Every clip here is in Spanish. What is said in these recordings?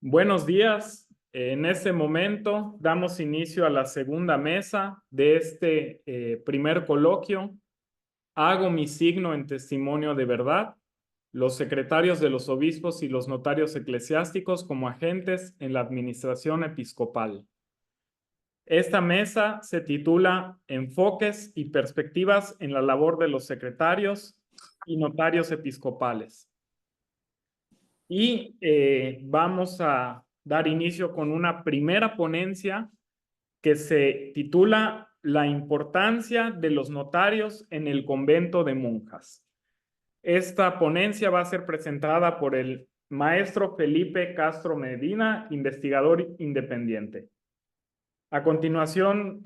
Buenos días. En este momento damos inicio a la segunda mesa de este primer coloquio. Hago mi signo en testimonio de verdad. Los secretarios de los obispos y los notarios eclesiásticos como agentes en la administración episcopal. Esta mesa se titula Enfoques y perspectivas en la labor de los secretarios y notarios episcopales. Y vamos a dar inicio con una primera ponencia que se titula La importancia de los notarios en el convento de monjas. Esta ponencia va a ser presentada por el maestro Felipe Castro Medina, investigador independiente. A continuación,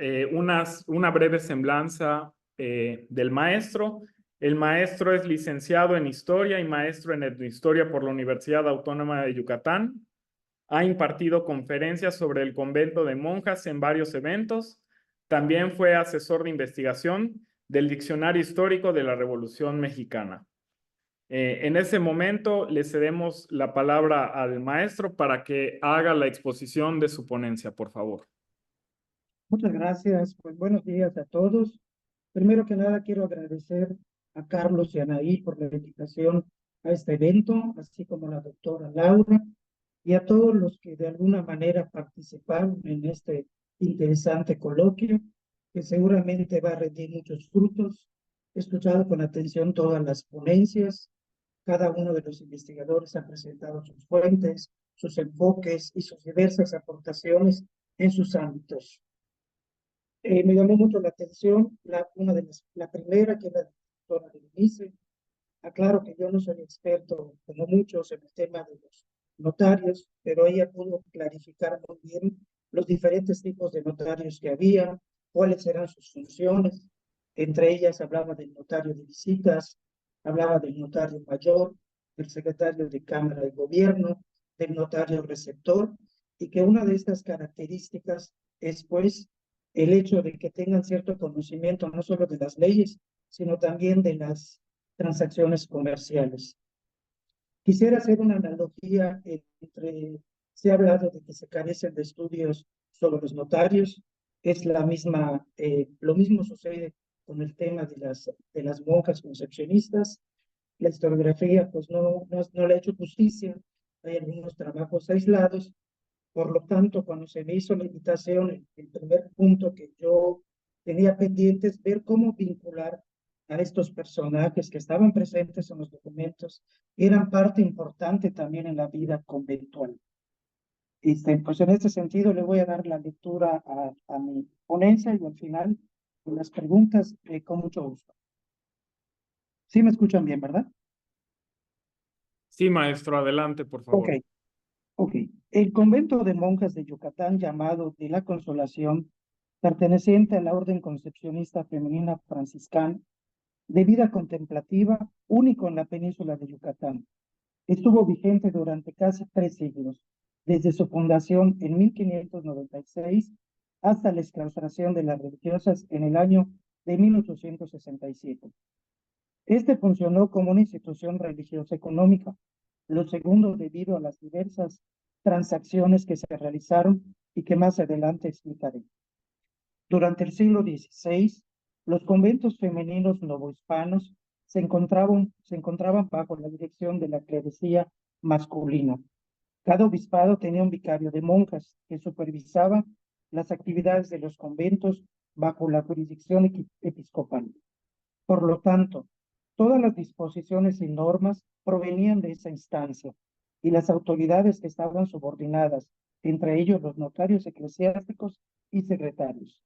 una breve semblanza del maestro. El maestro es licenciado en Historia y maestro en Etnohistoria por la Universidad Autónoma de Yucatán. Ha impartido conferencias sobre el convento de monjas en varios eventos. También fue asesor de investigación del Diccionario Histórico de la Revolución Mexicana. En ese momento le cedemos la palabra al maestro para que haga la exposición de su ponencia, por favor. Muchas gracias. Pues buenos días a todos. Primero que nada, quiero agradecer a Carlos y a Anaí por la invitación a este evento, así como a la doctora Laura y a todos los que de alguna manera participaron en este interesante coloquio, que seguramente va a rendir muchos frutos. He escuchado con atención todas las ponencias. Cada uno de los investigadores ha presentado sus fuentes, sus enfoques y sus diversas aportaciones en sus ámbitos. Me llamó mucho la atención la primera, que es la doctora Berenice. Aclaro que yo no soy experto, como muchos, en el tema de los notarios, pero ella pudo clarificar muy bien los diferentes tipos de notarios que había, cuáles eran sus funciones. Entre ellas hablaba del notario de visitas, hablaba del notario mayor, del secretario de Cámara de Gobierno, del notario receptor, y que una de estas características es, pues, el hecho de que tengan cierto conocimiento no solo de las leyes, sino también de las transacciones comerciales. Quisiera hacer una analogía entre, se ha hablado de que se carecen de estudios sobre los notarios, es lo mismo sucede con el tema de las monjas concepcionistas. La historiografía pues no le ha hecho justicia, hay algunos trabajos aislados. Por lo tanto, cuando se me hizo la invitación, el primer punto que yo tenía pendiente es ver cómo vincular a estos personajes que estaban presentes en los documentos, eran parte importante también en la vida conventual. Pues en este sentido le voy a dar la lectura a mi ponencia y al final con las preguntas con mucho gusto. ¿Sí me escuchan bien, verdad? Sí, maestro, adelante, por Ok, favor. ok. El convento de monjas de Yucatán, llamado de la Consolación, perteneciente a la Orden Concepcionista Femenina Franciscana, de vida contemplativa, único en la península de Yucatán. Estuvo vigente durante casi 3 siglos, desde su fundación en 1596 hasta la exclaustración de las religiosas en el año de 1867. Este funcionó como una institución religiosa económica, lo segundo debido a las diversas transacciones que se realizaron y que más adelante explicaré. Durante el siglo XVI, los conventos femeninos novohispanos se encontraban bajo la dirección de la clerecía masculina. Cada obispado tenía un vicario de monjas que supervisaba las actividades de los conventos bajo la jurisdicción episcopal. Por lo tanto, todas las disposiciones y normas provenían de esa instancia y las autoridades que estaban subordinadas, entre ellos los notarios eclesiásticos y secretarios.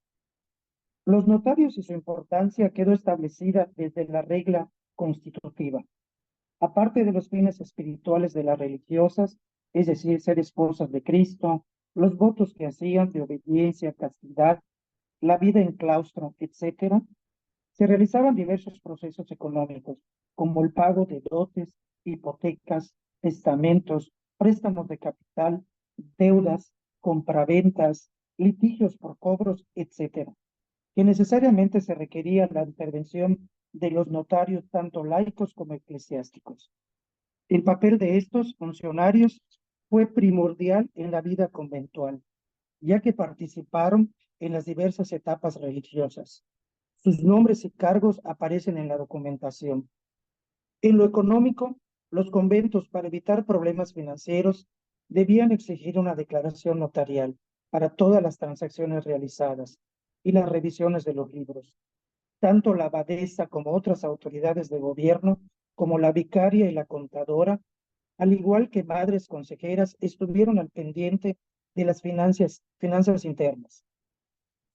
Los notarios y su importancia quedó establecida desde la regla constitutiva. Aparte de los fines espirituales de las religiosas, es decir, ser esposas de Cristo, los votos que hacían de obediencia, castidad, la vida en claustro, etc., se realizaban diversos procesos económicos, como el pago de dotes, hipotecas, testamentos, préstamos de capital, deudas, compraventas, litigios por cobros, etc., que necesariamente se requería la intervención de los notarios, tanto laicos como eclesiásticos. El papel de estos funcionarios fue primordial en la vida conventual, ya que participaron en las diversas etapas religiosas. Sus nombres y cargos aparecen en la documentación. En lo económico, los conventos, para evitar problemas financieros, debían exigir una declaración notarial para todas las transacciones realizadas y las revisiones de los libros. Tanto la abadesa como otras autoridades de gobierno, como la vicaria y la contadora, al igual que madres consejeras, estuvieron al pendiente de las finanzas internas.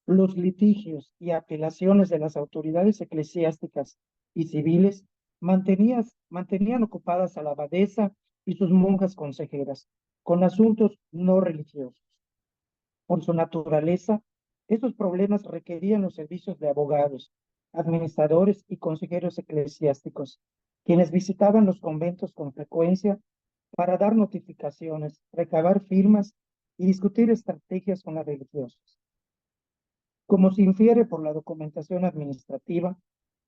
Los litigios y apelaciones de las autoridades eclesiásticas y civiles mantenían ocupadas a la abadesa y sus monjas consejeras con asuntos no religiosos. Por su naturaleza, estos problemas requerían los servicios de abogados, administradores y consejeros eclesiásticos, quienes visitaban los conventos con frecuencia para dar notificaciones, recabar firmas y discutir estrategias con las religiosas. Como se infiere por la documentación administrativa,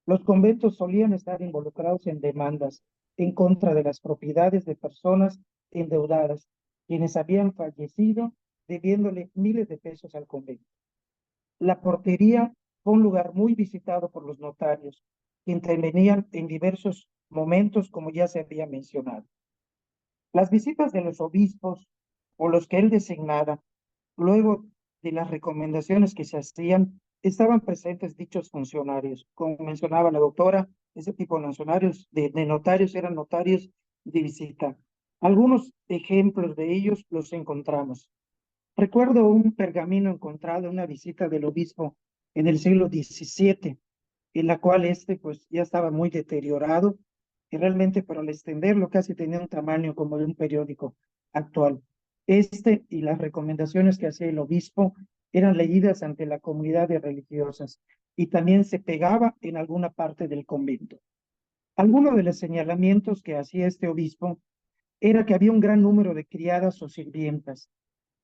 los conventos solían estar involucrados en demandas en contra de las propiedades de personas endeudadas, quienes habían fallecido debiéndole miles de pesos al convento. La portería fue un lugar muy visitado por los notarios, que intervenían en diversos momentos, como ya se había mencionado. Las visitas de los obispos o los que él designaba, luego de las recomendaciones que se hacían, estaban presentes dichos funcionarios. Como mencionaba la doctora, ese tipo de funcionarios, de notarios, eran notarios de visita. Algunos ejemplos de ellos los encontramos. Recuerdo un pergamino encontrado en una visita del obispo en el siglo XVII, en la cual pues ya estaba muy deteriorado y realmente para al extenderlo casi tenía un tamaño como de un periódico actual. Y las recomendaciones que hacía el obispo eran leídas ante la comunidad de religiosas y también se pegaba en alguna parte del convento. Algunos de los señalamientos que hacía este obispo era que había un gran número de criadas o sirvientas,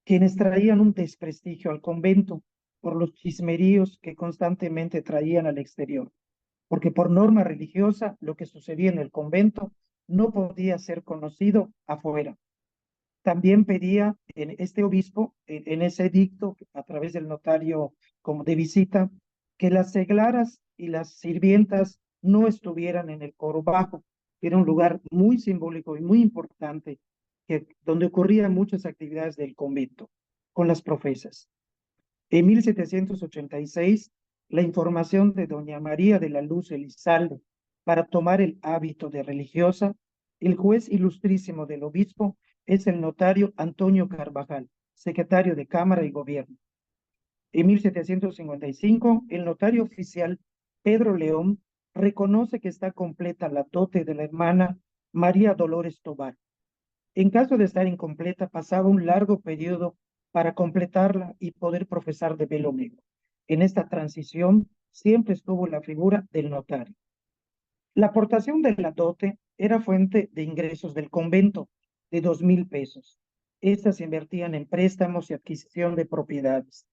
quienes traían un desprestigio al convento por los chismeríos que constantemente traían al exterior, porque por norma religiosa lo que sucedía en el convento no podía ser conocido afuera. También pedía en este obispo, en ese edicto, a través del notario como de visita, que las seglaras y las sirvientas no estuvieran en el coro bajo, que era un lugar muy simbólico y muy importante, donde ocurrían muchas actividades del convento con las profesas. En 1786, la información de doña María de la Luz Elizalde para tomar el hábito de religiosa, el juez ilustrísimo del obispo es el notario Antonio Carvajal, secretario de Cámara y Gobierno. En 1755, el notario oficial Pedro León reconoce que está completa la dote de la hermana María Dolores Tobar. En caso de estar incompleta, pasaba un largo periodo para completarla y poder profesar de velo negro. En esta transición siempre estuvo la figura del notario. La aportación de la dote era fuente de ingresos del convento de 2,000 pesos. Estas se invertían en préstamos y adquisición de propiedades.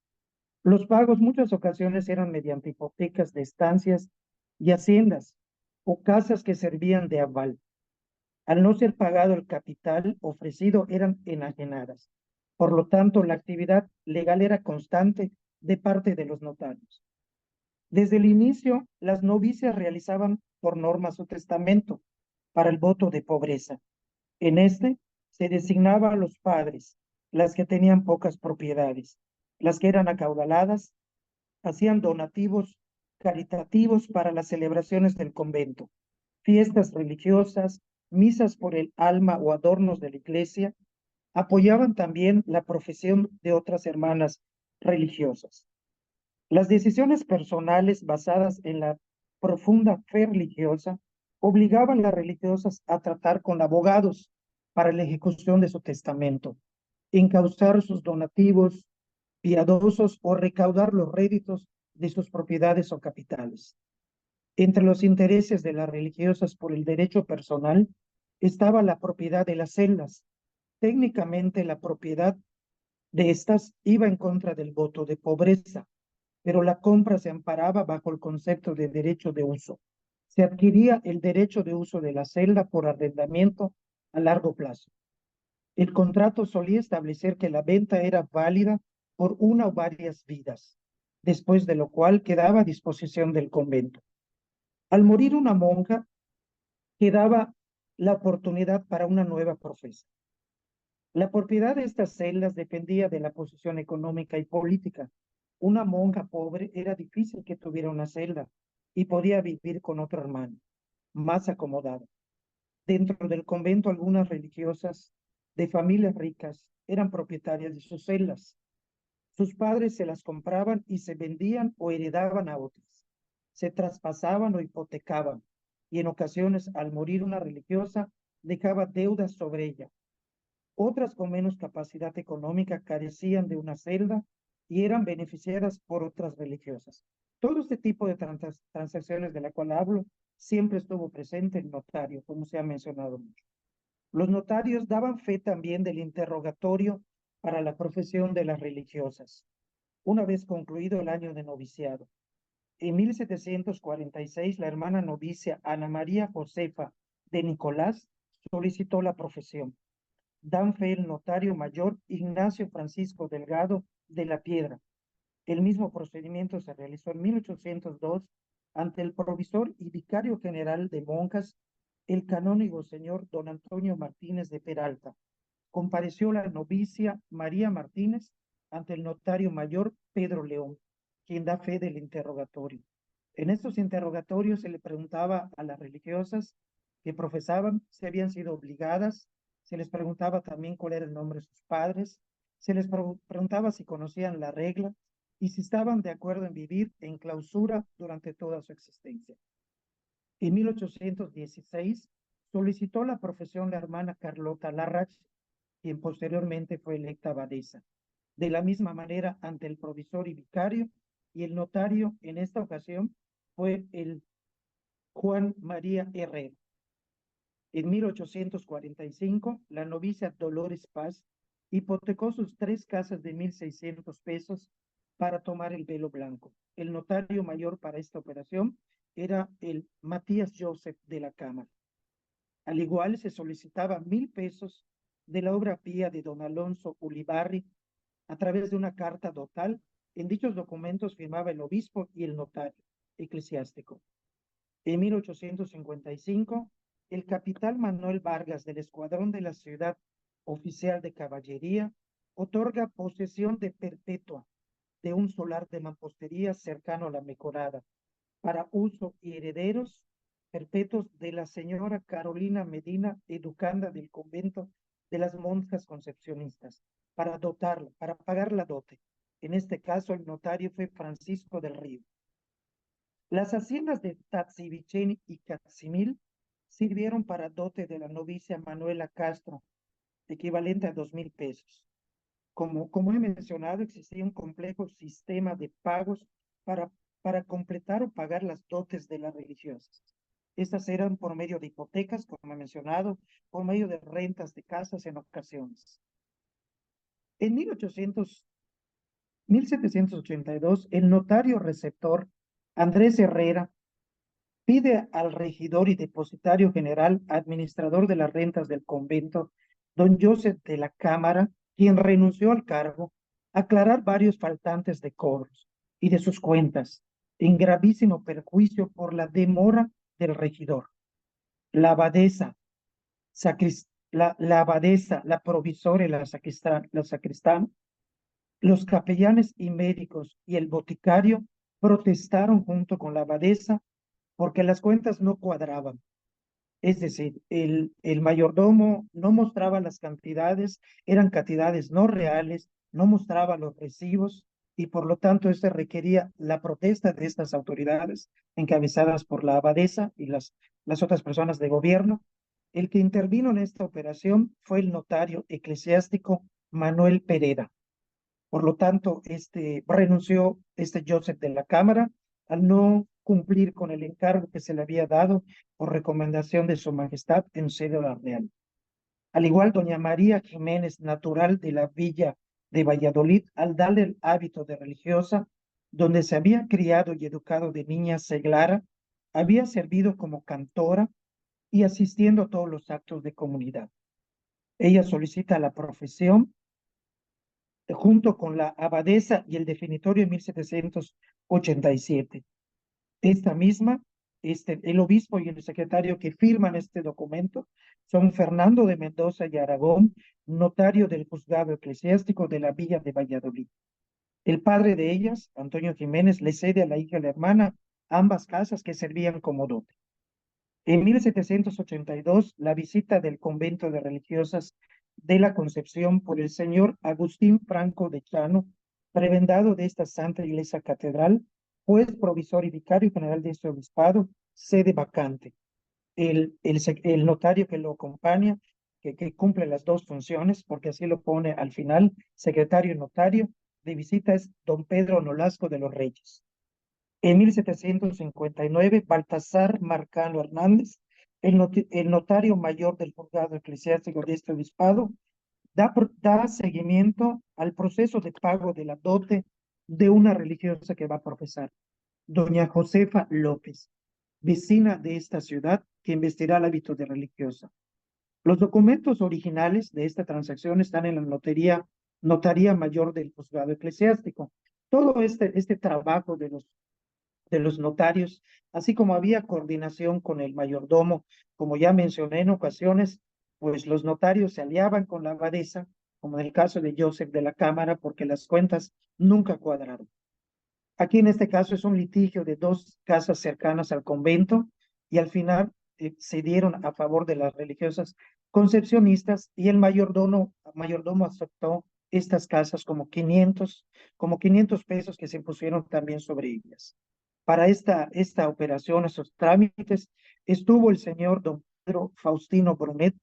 Los pagos muchas ocasiones eran mediante hipotecas de estancias y haciendas o casas que servían de aval. Al no ser pagado el capital ofrecido, eran enajenadas. Por lo tanto, la actividad legal era constante de parte de los notarios. Desde el inicio, las novicias realizaban por norma su testamento para el voto de pobreza. En este se designaba a los padres, las que tenían pocas propiedades, las que eran acaudaladas, hacían donativos caritativos para las celebraciones del convento, fiestas religiosas, misas por el alma o adornos de la iglesia, apoyaban también la profesión de otras hermanas religiosas. Las decisiones personales basadas en la profunda fe religiosa obligaban a las religiosas a tratar con abogados para la ejecución de su testamento, encauzar sus donativos piadosos o recaudar los réditos de sus propiedades o capitales. Entre los intereses de las religiosas por el derecho personal estaba la propiedad de las celdas. Técnicamente la propiedad de estas iba en contra del voto de pobreza, pero la compra se amparaba bajo el concepto de derecho de uso. Se adquiría el derecho de uso de la celda por arrendamiento a largo plazo. El contrato solía establecer que la venta era válida por una o varias vidas, después de lo cual quedaba a disposición del convento. Al morir una monja, quedaba la oportunidad para una nueva profesa. La propiedad de estas celdas dependía de la posición económica y política. Una monja pobre era difícil que tuviera una celda y podía vivir con otro hermano, más acomodado. Dentro del convento, algunas religiosas de familias ricas eran propietarias de sus celdas. Sus padres se las compraban y se vendían o heredaban a otras. Se traspasaban o hipotecaban y en ocasiones, al morir una religiosa, dejaba deudas sobre ella. Otras con menos capacidad económica carecían de una celda y eran beneficiadas por otras religiosas. Todo este tipo de transacciones de la cual hablo siempre estuvo presente el notario, como se ha mencionado mucho. Los notarios daban fe también del interrogatorio para la profesión de las religiosas, una vez concluido el año de noviciado. En 1746, la hermana novicia Ana María Josefa de Nicolás solicitó la profesión. Dan fe el notario mayor Ignacio Francisco Delgado de la Piedra. El mismo procedimiento se realizó en 1802 ante el provisor y vicario general de monjas, el canónigo señor don Antonio Martínez de Peralta. Compareció la novicia María Martínez ante el notario mayor Pedro León, quien da fe del interrogatorio. En estos interrogatorios se le preguntaba a las religiosas que profesaban si habían sido obligadas, se les preguntaba también cuál era el nombre de sus padres, se les preguntaba si conocían la regla y si estaban de acuerdo en vivir en clausura durante toda su existencia. En 1816 solicitó la profesión la hermana Carlota Larrach, quien posteriormente fue electa abadesa. De la misma manera, ante el provisor y vicario, y el notario en esta ocasión fue el Juan María Herrera. En 1845, la novicia Dolores Paz hipotecó sus 3 casas de 1,600 pesos para tomar el velo blanco. El notario mayor para esta operación era el Matías Joseph de la Cámara. Al igual se solicitaba 1,000 pesos de la obra pía de don Alonso Ulibarri a través de una carta dotal. En dichos documentos firmaba el obispo y el notario eclesiástico. En 1855, el capitán Manuel Vargas del Escuadrón de la Ciudad Oficial de Caballería otorga posesión de perpetua de un solar de mampostería cercano a la Mejorada para uso y herederos perpetuos de la señora Carolina Medina, educanda del convento de las monjas concepcionistas, para dotarla, para pagar la dote. En este caso, el notario fue Francisco del Río. Las haciendas de Tatsivichen y Catzimil sirvieron para dote de la novicia Manuela Castro, equivalente a 2,000 pesos. Como he mencionado, existía un complejo sistema de pagos para completar o pagar las dotes de las religiosas. Estas eran por medio de hipotecas, como he mencionado, por medio de rentas de casas en ocasiones. En 1782, el notario receptor Andrés Herrera pide al regidor y depositario general, administrador de las rentas del convento, don Joseph de la Cámara, quien renunció al cargo, aclarar varios faltantes de cobros y de sus cuentas, en gravísimo perjuicio por la demora del regidor. La abadesa, la provisora y la sacristán, los capellanes y médicos y el boticario protestaron junto con la abadesa porque las cuentas no cuadraban. Es decir, el mayordomo no mostraba las cantidades, eran cantidades no reales, no mostraba los recibos y por lo tanto este requería la protesta de estas autoridades encabezadas por la abadesa y las otras personas de gobierno. El que intervino en esta operación fue el notario eclesiástico Manuel Pereira. Por lo tanto, renunció Joseph de la Cámara al no cumplir con el encargo que se le había dado por recomendación de su majestad en sede real. Al igual, doña María Jiménez, natural de la villa de Valladolid, al darle el hábito de religiosa, donde se había criado y educado de niña seglara, había servido como cantora y asistiendo a todos los actos de comunidad. Ella solicita la profesión junto con la abadesa y el definitorio en 1787. Esta misma, el obispo y el secretario que firman este documento son Fernando de Mendoza y Aragón, notario del juzgado eclesiástico de la villa de Valladolid. El padre de ellas, Antonio Jiménez, le cede a la hija y la hermana ambas casas que servían como dote. En 1782, la visita del convento de religiosas de la Concepción por el señor Agustín Franco de Chano, prebendado de esta Santa Iglesia Catedral, juez provisor y vicario general de este obispado, sede vacante. El notario que lo acompaña, que cumple las dos funciones, porque así lo pone al final, secretario y notario, de visita es don Pedro Nolasco de los Reyes. En 1759, Baltasar Marcano Hernández, el notario mayor del juzgado eclesiástico de este obispado, da seguimiento al proceso de pago de la dote de una religiosa que va a profesar, doña Josefa López, vecina de esta ciudad, quien vestirá el hábito de religiosa. Los documentos originales de esta transacción están en la notaría mayor del juzgado eclesiástico. Todo este trabajo de los notarios, así como había coordinación con el mayordomo, como ya mencioné en ocasiones, pues los notarios se aliaban con la abadesa, como en el caso de Joseph de la Cámara, porque las cuentas nunca cuadraron. Aquí en este caso es un litigio de dos casas cercanas al convento y al final se dieron a favor de las religiosas concepcionistas y el mayordomo aceptó estas casas como 500 pesos que se impusieron también sobre ellas. Para esta operación, estos trámites, estuvo el señor don Pedro Faustino Brunet,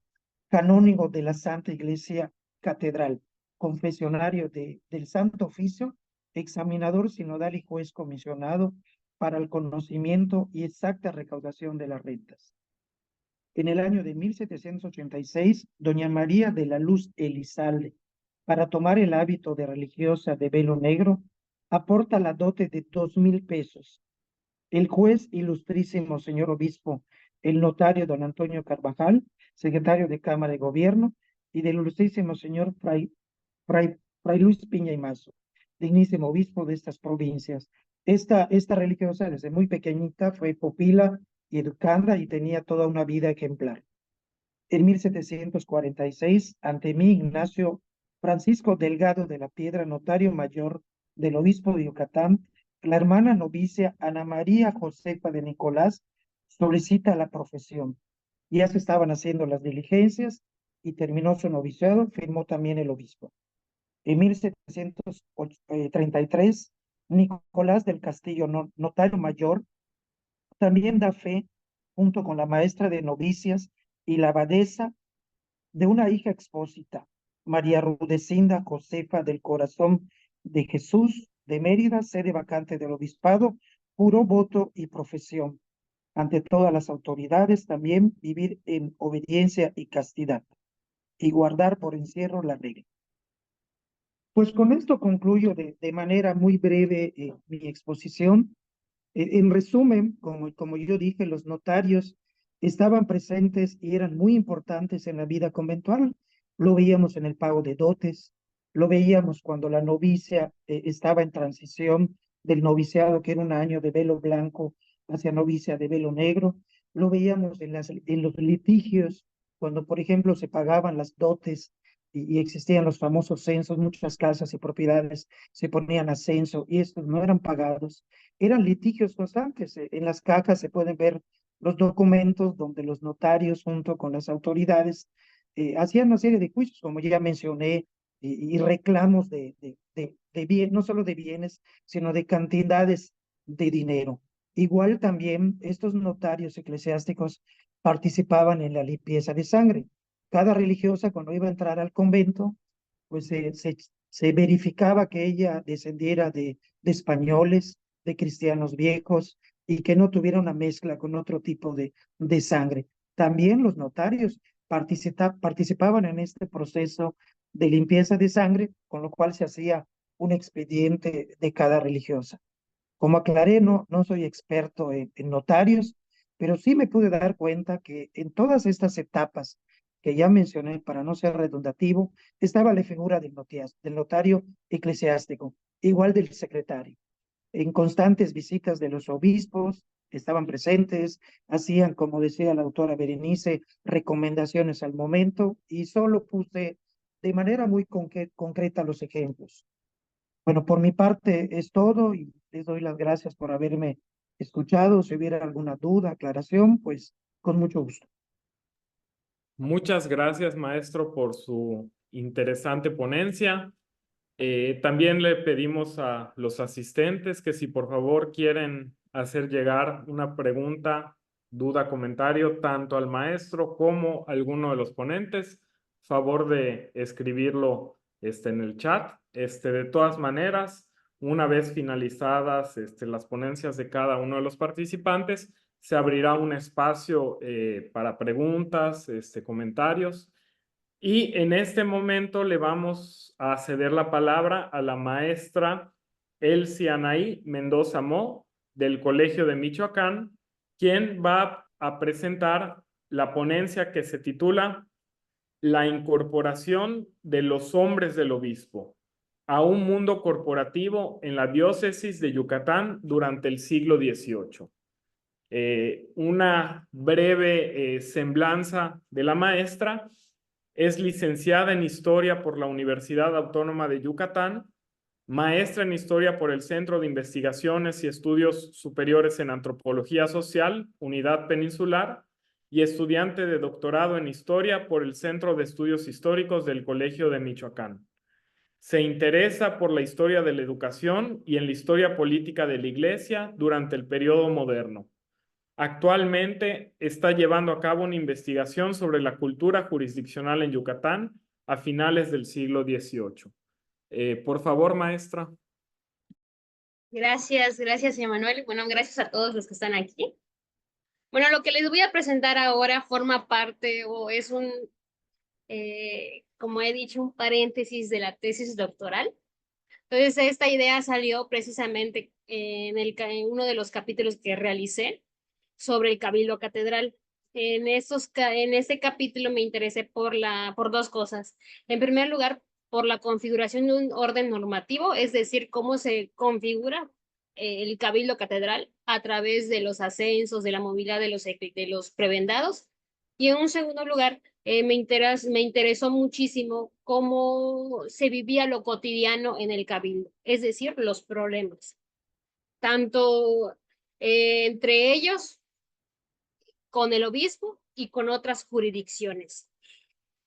canónigo de la Santa Iglesia Catedral, confesionario del Santo Oficio, examinador sinodal y juez comisionado para el conocimiento y exacta recaudación de las rentas. En el año de 1786, doña María de la Luz Elizalde, para tomar el hábito de religiosa de velo negro, aporta la dote de 2,000 pesos. El juez ilustrísimo señor obispo, el notario don Antonio Carvajal, secretario de Cámara de Gobierno, y del ilustrísimo señor Fray Luis Piña y Mazo, dignísimo obispo de estas provincias. Esta religiosa desde muy pequeñita fue pupila y educanda y tenía toda una vida ejemplar. En 1746, ante mí, Ignacio Francisco Delgado de la Piedra, notario mayor del obispo de Yucatán, la hermana novicia Ana María Josefa de Nicolás solicita la profesión. Ya se estaban haciendo las diligencias y terminó su noviciado, firmó también el obispo. En 1733, Nicolás del Castillo, notario mayor, también da fe, junto con la maestra de novicias y la abadesa, de una hija expósita, María Rudecinda Josefa del Corazón de Jesús de Mérida, sede vacante del obispado, puro voto y profesión. Ante todas las autoridades, también vivir en obediencia y castidad y guardar por encierro la regla. Pues con esto concluyo de manera muy breve mi exposición. En resumen, como yo dije, los notarios estaban presentes y eran muy importantes en la vida conventual. Lo veíamos en el pago de dotes, lo veíamos cuando la novicia estaba en transición del noviciado, que era un año de velo blanco, hacia novicia de velo negro. Lo veíamos en los litigios, cuando, por ejemplo, se pagaban las dotes y existían los famosos censos, muchas casas y propiedades se ponían a censo y estos no eran pagados, eran litigios constantes. En las cajas se pueden ver los documentos donde los notarios junto con las autoridades hacían una serie de juicios, como ya mencioné, y reclamos de bien, no solo de bienes, sino de cantidades de dinero. Igual también estos notarios eclesiásticos participaban en la limpieza de sangre. Cada religiosa cuando iba a entrar al convento, pues se verificaba que ella descendiera de españoles, de cristianos viejos y que no tuviera una mezcla con otro tipo de sangre. También los notarios participaban en este proceso de limpieza de sangre, con lo cual se hacía un expediente de cada religiosa. Como aclaré, no soy experto en notarios, pero sí me pude dar cuenta que en todas estas etapas que ya mencioné para no ser redundativo, estaba la figura del notario eclesiástico, igual del secretario. En constantes visitas de los obispos, estaban presentes, hacían, como decía la autora Berenice, recomendaciones al momento y solo puse de manera muy concreta los ejemplos. Bueno, por mi parte es todo y les doy las gracias por haberme escuchado. Si hubiera alguna duda, aclaración, pues con mucho gusto. Muchas gracias, maestro, por su interesante ponencia. También le pedimos a los asistentes que si por favor quieren hacer llegar una pregunta, duda, comentario, tanto al maestro como a alguno de los ponentes, favor de escribirlo en el chat. De todas maneras, una vez finalizadas las ponencias de cada uno de los participantes, se abrirá un espacio para preguntas, comentarios. Y en este momento le vamos a ceder la palabra a la maestra Elsie Anaí Mendoza Mo del Colegio de Michoacán, quien va a presentar la ponencia que se titula La incorporación de los hombres del obispo a un mundo corporativo en la diócesis de Yucatán durante el siglo XVIII. Una breve semblanza de la maestra. Es licenciada en Historia por la Universidad Autónoma de Yucatán, maestra en Historia por el Centro de Investigaciones y Estudios Superiores en Antropología Social, Unidad Peninsular, y estudiante de doctorado en Historia por el Centro de Estudios Históricos del Colegio de Michoacán. Se interesa por la historia de la educación y en la historia política de la Iglesia durante el periodo moderno. Actualmente está llevando a cabo una investigación sobre la cultura jurisdiccional en Yucatán a finales del siglo XVIII. Por favor, maestra. Gracias, señor Manuel. Bueno, gracias a todos los que están aquí. Bueno, lo que les voy a presentar ahora forma parte o es como he dicho, un paréntesis de la tesis doctoral. Entonces, esta idea salió precisamente en uno de los capítulos que realicé sobre el Cabildo Catedral. En este capítulo me interesé por dos cosas. En primer lugar, por la configuración de un orden normativo, es decir, cómo se configura el Cabildo Catedral a través de los ascensos, de la movilidad de los prebendados. Y en un segundo lugar, me interesó muchísimo cómo se vivía lo cotidiano en el Cabildo, es decir, los problemas, tanto entre ellos, con el obispo y con otras jurisdicciones.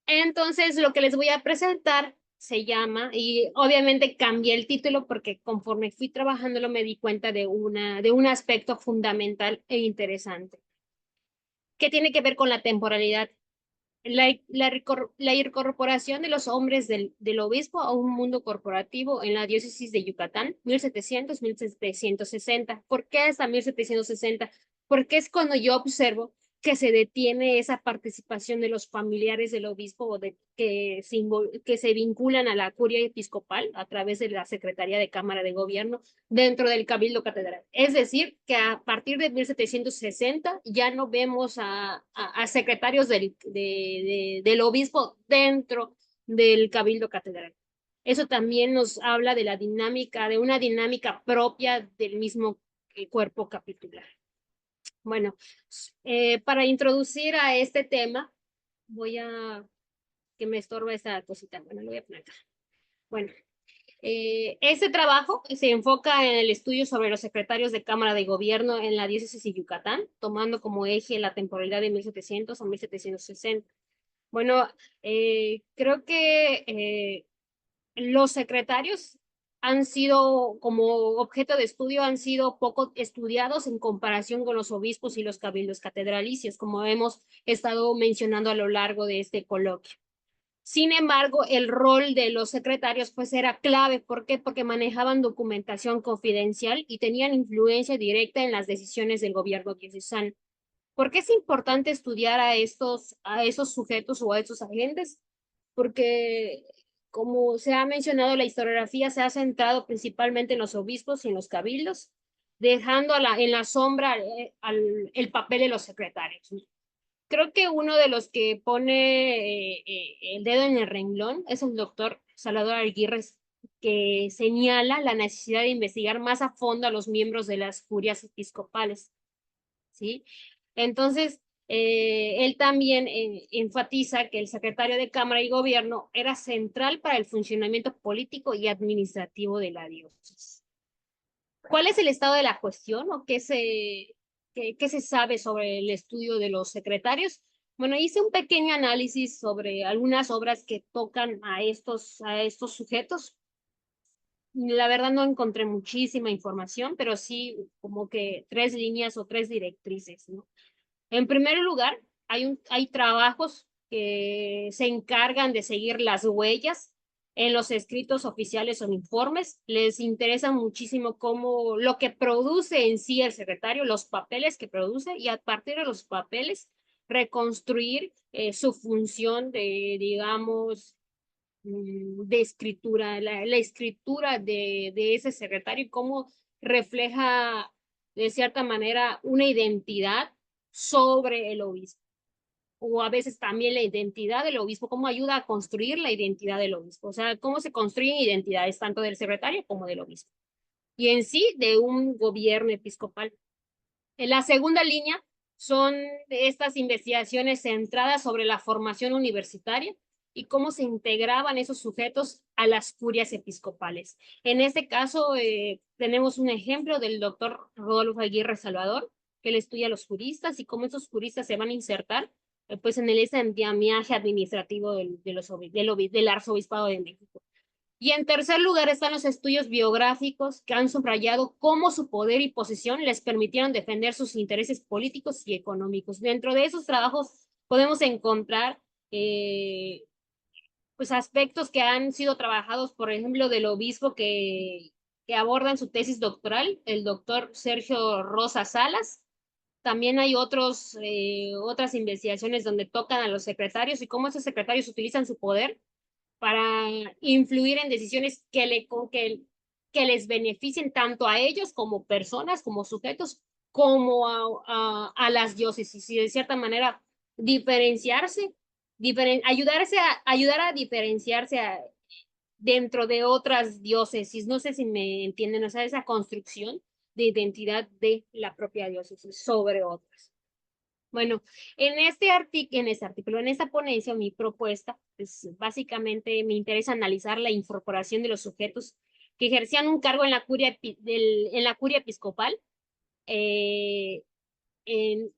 Entonces, lo que les voy a presentar se llama, y obviamente cambié el título porque conforme fui trabajándolo me di cuenta de un aspecto fundamental e interesante, que tiene que ver con la temporalidad. La incorporación de los hombres del obispo a un mundo corporativo en la diócesis de Yucatán, 1700-1760. ¿Por qué hasta 1760? Porque es cuando yo observo que se detiene esa participación de los familiares del obispo o que se vinculan a la curia episcopal a través de la Secretaría de Cámara de Gobierno dentro del Cabildo Catedral. Es decir, que a partir de 1760 ya no vemos a secretarios del obispo dentro del Cabildo Catedral. Eso también nos habla de de una dinámica propia del mismo cuerpo capitular. Bueno, para introducir a este tema, que me estorba esta cosita. Bueno, lo voy a poner acá. Bueno, este trabajo se enfoca en el estudio sobre los secretarios de Cámara de Gobierno en la diócesis de Yucatán, tomando como eje la temporalidad de 1700 a 1760. Bueno, creo que los secretarios han sido, como objeto de estudio, han sido poco estudiados en comparación con los obispos y los cabildos catedralicios, como hemos estado mencionando a lo largo de este coloquio. Sin embargo, el rol de los secretarios pues era clave. ¿Por qué? Porque manejaban documentación confidencial y tenían influencia directa en las decisiones del gobierno diocesano. ¿Por qué es importante estudiar a esos sujetos o a esos agentes? Porque, como se ha mencionado, la historiografía se ha centrado principalmente en los obispos y en los cabildos, dejando en la sombra el papel de los secretarios. creo que uno de los que pone el dedo en el renglón es el doctor Salvador Aguirre, que señala la necesidad de investigar más a fondo a los miembros de las curias episcopales, ¿sí? Entonces, él también enfatiza que el secretario de Cámara y Gobierno era central para el funcionamiento político y administrativo de la diócesis. ¿Cuál es el estado de la cuestión o qué se sabe sobre el estudio de los secretarios? Bueno, hice un pequeño análisis sobre algunas obras que tocan a estos sujetos. La verdad no encontré muchísima información, pero sí como que 3 líneas o 3 directrices, ¿no? En primer lugar, hay trabajos que se encargan de seguir las huellas en los escritos oficiales o informes. Les interesa muchísimo cómo lo que produce en sí el secretario, los papeles que produce, y a partir de los papeles reconstruir su función de, digamos, de escritura, la escritura de ese secretario y cómo refleja de cierta manera una identidad sobre el obispo. O a veces también la identidad del obispo, cómo ayuda a construir la identidad del obispo. O sea, cómo se construyen identidades tanto del secretario como del obispo. Y en sí, de un gobierno episcopal. En la segunda línea son estas investigaciones centradas sobre la formación universitaria y cómo se integraban esos sujetos a las curias episcopales. En este caso, tenemos un ejemplo del doctor Rodolfo Aguirre Salvador, que él estudia a los juristas y cómo esos juristas se van a insertar pues en el andamiaje administrativo del arzobispado de México. Y en tercer lugar están los estudios biográficos que han subrayado cómo su poder y posición les permitieron defender sus intereses políticos y económicos. Dentro de esos trabajos podemos encontrar pues aspectos que han sido trabajados, por ejemplo, del obispo que aborda en su tesis doctoral, el doctor Sergio Rosa Salas. También hay otras investigaciones donde tocan a los secretarios y cómo esos secretarios utilizan su poder para influir en decisiones que les beneficien tanto a ellos como personas, como sujetos, como a las diócesis y de cierta manera diferenciarse, ayudar a diferenciarse dentro de otras diócesis. No sé si me entienden, o sea, esa construcción de identidad de la propia diócesis sobre otras. Bueno, en esta ponencia, mi propuesta, pues básicamente me interesa analizar la incorporación de los sujetos que ejercían un cargo en la curia episcopal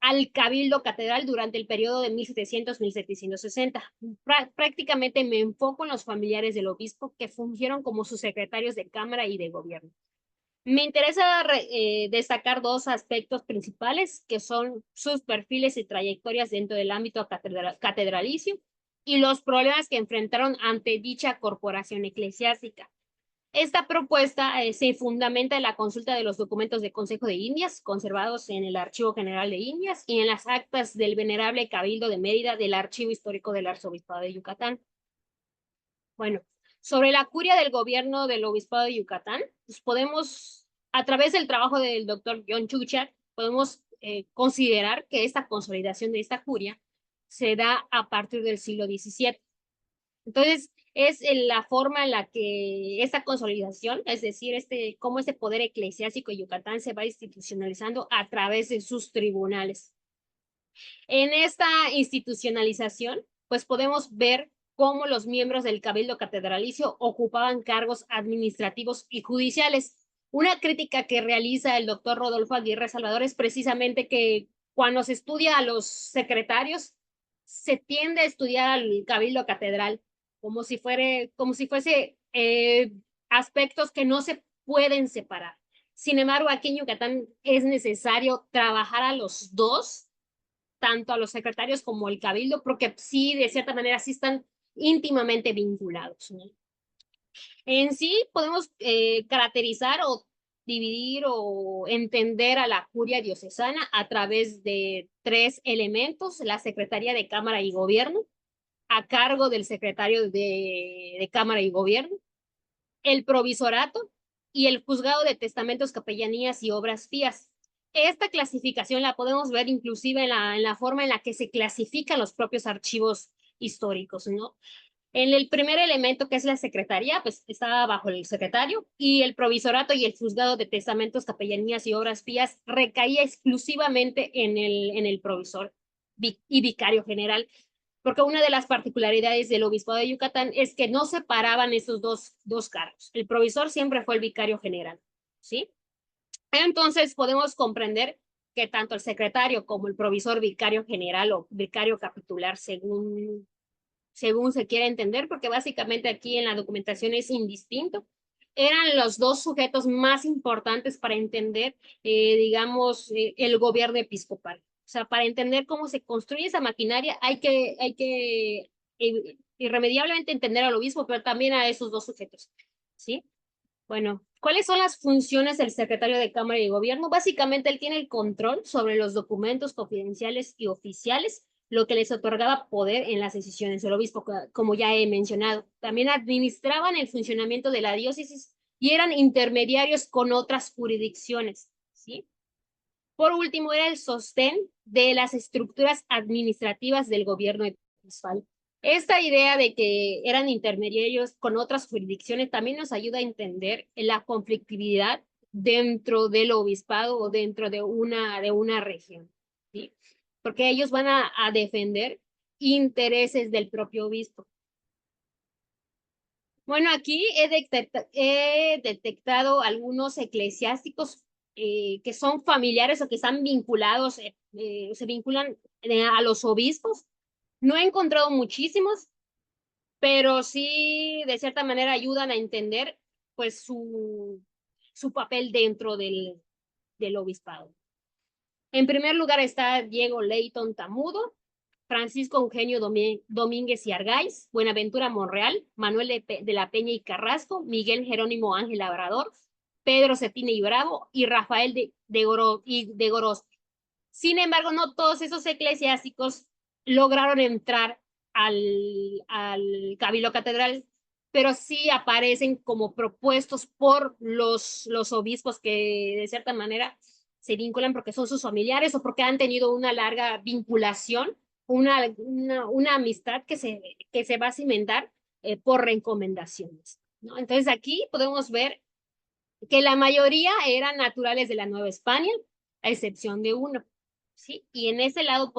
al Cabildo Catedral durante el periodo de 1700-1760. Prácticamente me enfoco en los familiares del obispo que fungieron como sus secretarios de Cámara y de Gobierno. Me interesa destacar 2 aspectos principales, que son sus perfiles y trayectorias dentro del ámbito catedralicio y los problemas que enfrentaron ante dicha corporación eclesiástica. Esta propuesta se fundamenta en la consulta de los documentos del Consejo de Indias, conservados en el Archivo General de Indias y en las actas del Venerable Cabildo de Mérida del Archivo Histórico del Arzobispado de Yucatán. Bueno, sobre la curia del gobierno del Obispado de Yucatán, pues podemos, a través del trabajo del doctor John Chuchak, podemos considerar que esta consolidación de esta curia se da a partir del siglo XVII. Entonces, es la forma en la que esta consolidación, es decir, cómo este poder eclesiástico de Yucatán se va institucionalizando a través de sus tribunales. En esta institucionalización, pues podemos ver cómo los miembros del Cabildo Catedralicio ocupaban cargos administrativos y judiciales. Una crítica que realiza el doctor Rodolfo Aguirre Salvador es precisamente que cuando se estudia a los secretarios, se tiende a estudiar al Cabildo Catedral como si fuese aspectos que no se pueden separar. Sin embargo, aquí en Yucatán es necesario trabajar a los dos, tanto a los secretarios como el cabildo, porque sí, de cierta manera, sí están íntimamente vinculados, ¿no? En sí, podemos caracterizar o dividir o entender a la curia diocesana a través de 3 elementos: la Secretaría de Cámara y Gobierno, a cargo del secretario de Cámara y Gobierno, el provisorato y el juzgado de testamentos, capellanías y obras pías. esta clasificación la podemos ver inclusive en la forma en la que se clasifican los propios archivos históricos, ¿no? En el primer elemento, que es la secretaría, pues estaba bajo el secretario, y el provisorato y el juzgado de testamentos, capellanías y obras pías recaía exclusivamente en el provisor y vicario general, porque una de las particularidades del obispado de Yucatán es que no separaban esos dos cargos. El provisor siempre fue el vicario general, ¿sí? Entonces podemos comprender que tanto el secretario como el provisor vicario general o vicario capitular, según se quiere entender, porque básicamente aquí en la documentación es indistinto, eran los dos sujetos más importantes para entender, digamos, el gobierno episcopal. O sea, para entender cómo se construye esa maquinaria hay que irremediablemente entender al obispo, pero también a esos dos sujetos, ¿sí? Bueno, ¿cuáles son las funciones del secretario de Cámara y Gobierno? Básicamente él tiene el control sobre los documentos confidenciales y oficiales, lo que les otorgaba poder en las decisiones del obispo, como ya he mencionado. También administraban el funcionamiento de la diócesis y eran intermediarios con otras jurisdicciones, ¿sí? Por último, era el sostén de las estructuras administrativas del gobierno episcopal. Esta idea de que eran intermediarios con otras jurisdicciones también nos ayuda a entender la conflictividad dentro del obispado o dentro de una región, ¿sí? Porque ellos van a defender intereses del propio obispo. Bueno, aquí he detectado algunos eclesiásticos que son familiares o que están vinculados, se vinculan a los obispos. No he encontrado muchísimos, pero sí de cierta manera ayudan a entender pues su papel dentro del obispado. En primer lugar está Diego Leighton Tamudo, Francisco Eugenio Domínguez y Argáiz, Buenaventura Monreal, Manuel de la Peña y Carrasco, Miguel Jerónimo Ángel Labrador, Pedro Cetina y Bravo y Rafael de Gorospe. Sin embargo, no todos esos eclesiásticos lograron entrar al Cabildo Catedral, pero sí aparecen como propuestos por los obispos que de cierta manera se vinculan porque son sus familiares o porque han tenido una larga vinculación, una amistad que se va a cimentar por recomendaciones, ¿no? Entonces aquí podemos ver que la mayoría eran naturales de la Nueva España, a excepción de uno, ¿sí? Y en ese lado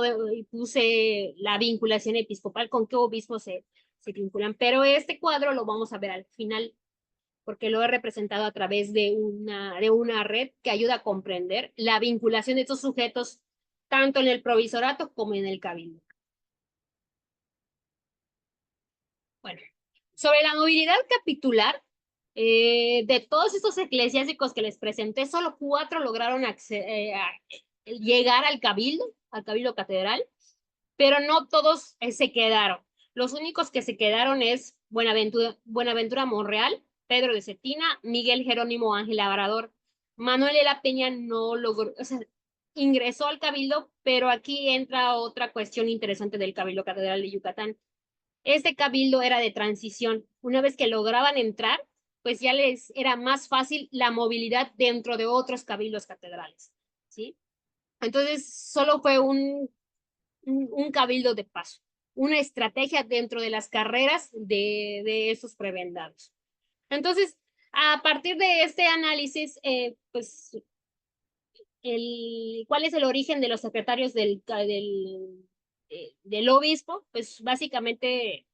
puse la vinculación episcopal, con qué obispos se vinculan, pero este cuadro lo vamos a ver al final, porque lo he representado a través de una red que ayuda a comprender la vinculación de estos sujetos, tanto en el provisorato como en el cabildo. Bueno, sobre la movilidad capitular, de todos estos eclesiásticos que les presenté, solo 4 lograron llegar al cabildo catedral, pero no todos se quedaron. Los únicos que se quedaron es Buenaventura Monreal, Pedro de Cetina, Miguel Jerónimo Ángel Labrador. Manuel de la Peña no logró, o sea, ingresó al cabildo, pero aquí entra otra cuestión interesante del Cabildo Catedral de Yucatán. Este cabildo era de transición. Una vez que lograban entrar, pues ya les era más fácil la movilidad dentro de otros cabildos catedrales, ¿sí? Entonces, solo fue un cabildo de paso, una estrategia dentro de las carreras de esos prebendados. Entonces, a partir de este análisis, pues, ¿cuál es el origen de los secretarios del obispo? Pues básicamente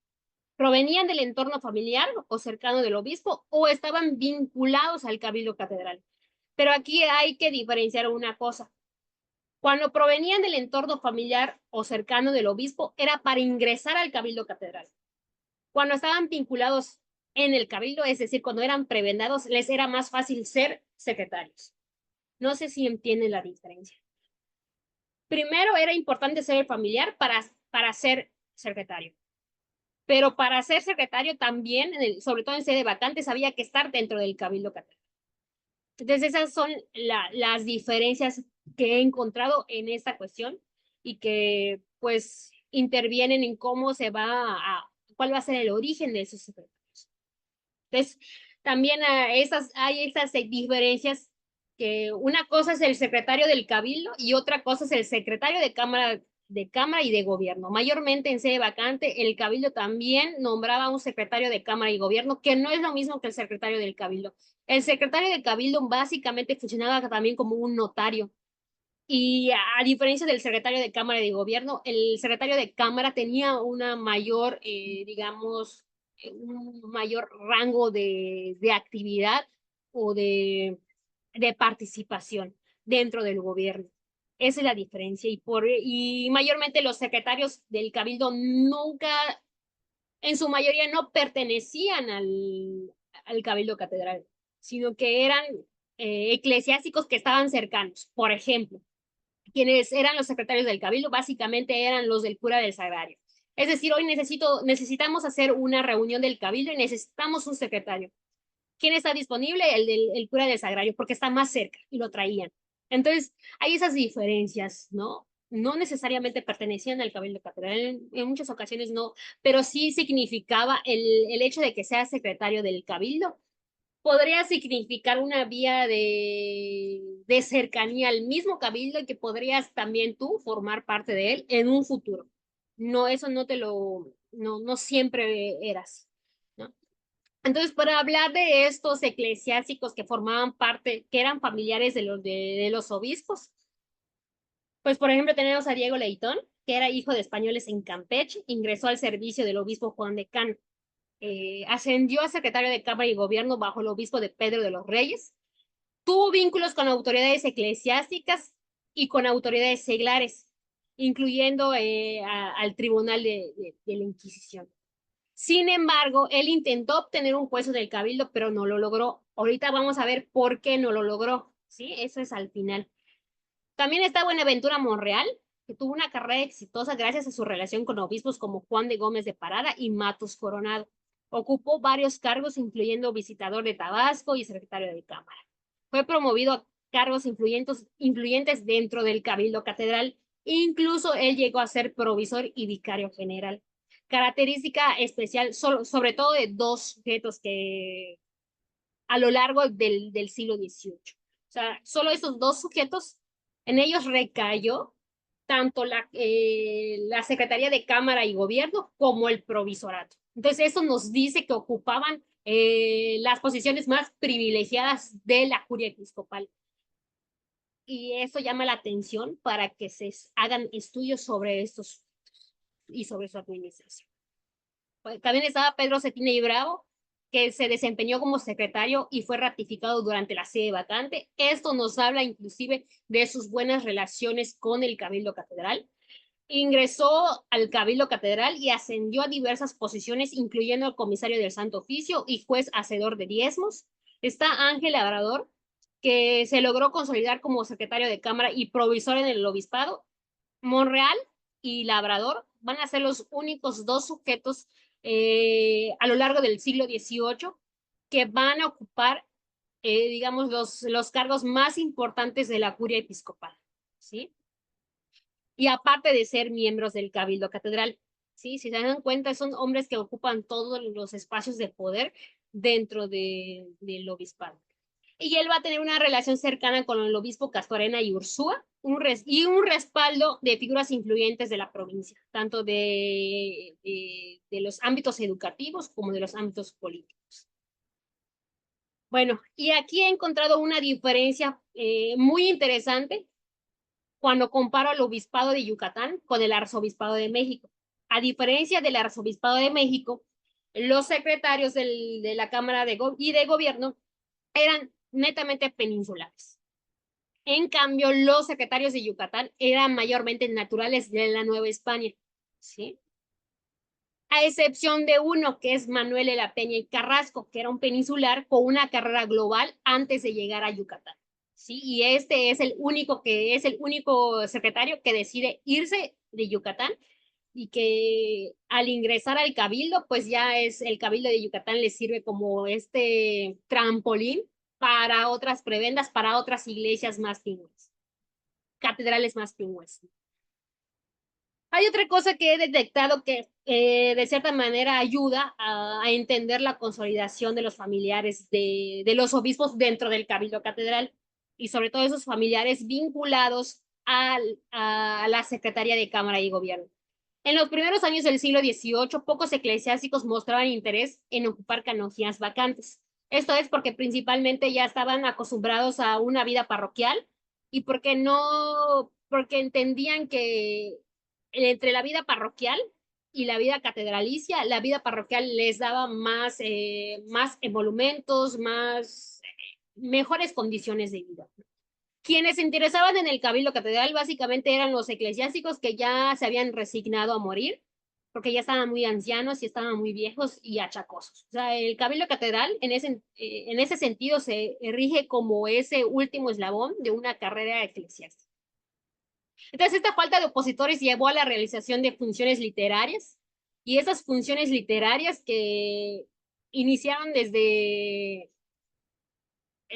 provenían del entorno familiar o cercano del obispo o estaban vinculados al cabildo catedral. Pero aquí hay que diferenciar una cosa. Cuando provenían del entorno familiar o cercano del obispo, era para ingresar al cabildo catedral. Cuando estaban vinculados en el cabildo, es decir, cuando eran prebendados, les era más fácil ser secretarios. No sé si entienden la diferencia. Primero era importante ser familiar para ser secretario. Pero para ser secretario también, sobre todo en sede vacante, había que estar dentro del cabildo catedral. Entonces esas son las diferencias que he encontrado en esta cuestión y que pues intervienen en cómo cuál va a ser el origen de esos secretarios. Entonces también hay estas diferencias que una cosa es el secretario del Cabildo y otra cosa es el secretario de Cámara y de Gobierno. Mayormente en sede vacante, el Cabildo también nombraba un secretario de Cámara y Gobierno, que no es lo mismo que el secretario del Cabildo. El secretario del Cabildo básicamente funcionaba también como un notario. Y a diferencia del secretario de Cámara y de Gobierno, el secretario de Cámara tenía una mayor, digamos, un mayor rango de actividad o de participación dentro del gobierno. Esa es la diferencia. Y mayormente los secretarios del Cabildo nunca, en su mayoría, no pertenecían al Cabildo Catedral, sino que eran eclesiásticos que estaban cercanos. Por ejemplo, quienes eran los secretarios del Cabildo básicamente eran los del cura del Sagrario. Es decir, hoy necesitamos hacer una reunión del Cabildo y necesitamos un secretario. ¿Quién está disponible? El cura del Sagrario, porque está más cerca y lo traían. Entonces, hay esas diferencias, ¿no? No necesariamente pertenecían al Cabildo Catedral, en muchas ocasiones no, pero sí significaba el hecho de que sea secretario del Cabildo. Podría significar una vía de cercanía al mismo Cabildo y que podrías también tú formar parte de él en un futuro. No, eso no siempre eras, ¿no? Entonces, para hablar de estos eclesiásticos que formaban parte, que eran familiares de los obispos, pues por ejemplo tenemos a Diego Leitón, que era hijo de españoles en Campeche, ingresó al servicio del obispo Juan de Cano, ascendió a secretario de Cámara y Gobierno bajo el obispo de Pedro de los Reyes, tuvo vínculos con autoridades eclesiásticas y con autoridades seglares, incluyendo al Tribunal de la Inquisición. Sin embargo, él intentó obtener un puesto del Cabildo, pero no lo logró. Ahorita vamos a ver por qué no lo logró, ¿sí? Eso es al final. También está Buenaventura Monreal, que tuvo una carrera exitosa gracias a su relación con obispos como Juan de Gómez de Parada y Matus Coronado. Ocupó varios cargos, incluyendo visitador de Tabasco y secretario de Cámara. Fue promovido a cargos influyentes dentro del Cabildo Catedral. Incluso él llegó a ser provisor y vicario general. Característica especial, sobre todo de dos sujetos que a lo largo del siglo XVIII. O sea, solo esos dos sujetos, en ellos recayó tanto la Secretaría de Cámara y Gobierno como el provisorato. Entonces, eso nos dice que ocupaban las posiciones más privilegiadas de la curia episcopal. Y eso llama la atención para que se hagan estudios sobre estos y sobre su administración. También estaba Pedro Cetina y Bravo, que se desempeñó como secretario y fue ratificado durante la sede vacante. Esto nos habla inclusive de sus buenas relaciones con el Cabildo Catedral. Ingresó al Cabildo Catedral y ascendió a diversas posiciones, incluyendo el comisario del Santo Oficio y juez hacedor de diezmos. Está Ángel Labrador, que se logró consolidar como secretario de Cámara y provisor en el obispado. Monreal y Labrador van a ser los únicos dos sujetos a lo largo del siglo XVIII que van a ocupar, digamos, los cargos más importantes de la curia episcopal, ¿sí? Y aparte de ser miembros del Cabildo Catedral, ¿sí? Si se dan cuenta, son hombres que ocupan todos los espacios de poder dentro del obispado. Y él va a tener una relación cercana con el obispo Castorena y Ursúa, y un respaldo de figuras influyentes de la provincia, tanto de los ámbitos educativos como de los ámbitos políticos. Bueno, y aquí he encontrado una diferencia muy interesante cuando comparo el obispado de Yucatán con el arzobispado de México. A diferencia del arzobispado de México, los secretarios de la Cámara y de Gobierno eran netamente peninsulares. En cambio, los secretarios de Yucatán eran mayormente naturales de la Nueva España, ¿sí? A excepción de uno, que es Manuel de la Peña y Carrasco, que era un peninsular con una carrera global antes de llegar a Yucatán, ¿sí? Y este es el único secretario que decide irse de Yucatán y que al ingresar al Cabildo, pues ya el Cabildo de Yucatán le sirve como este trampolín para otras prebendas, para otras iglesias más pingües, catedrales más pingües. Hay otra cosa que he detectado que de cierta manera ayuda a entender la consolidación de los familiares de los obispos dentro del Cabildo Catedral. y sobre todo esos familiares vinculados a la Secretaría de Cámara y Gobierno. En los primeros años del siglo XVIII, pocos eclesiásticos mostraban interés en ocupar canonjías vacantes. Esto es porque principalmente ya estaban acostumbrados a una vida parroquial y porque entendían que entre la vida parroquial y la vida catedralicia, la vida parroquial les daba más emolumentos, mejores condiciones de vida. Quienes se interesaban en el cabildo catedral básicamente eran los eclesiásticos que ya se habían resignado a morir, porque ya estaban muy ancianos y estaban muy viejos y achacosos. O sea, el cabildo catedral en ese sentido se erige como ese último eslabón de una carrera eclesiástica. Entonces, esta falta de opositores llevó a la realización de funciones literarias, y esas funciones literarias que iniciaron desde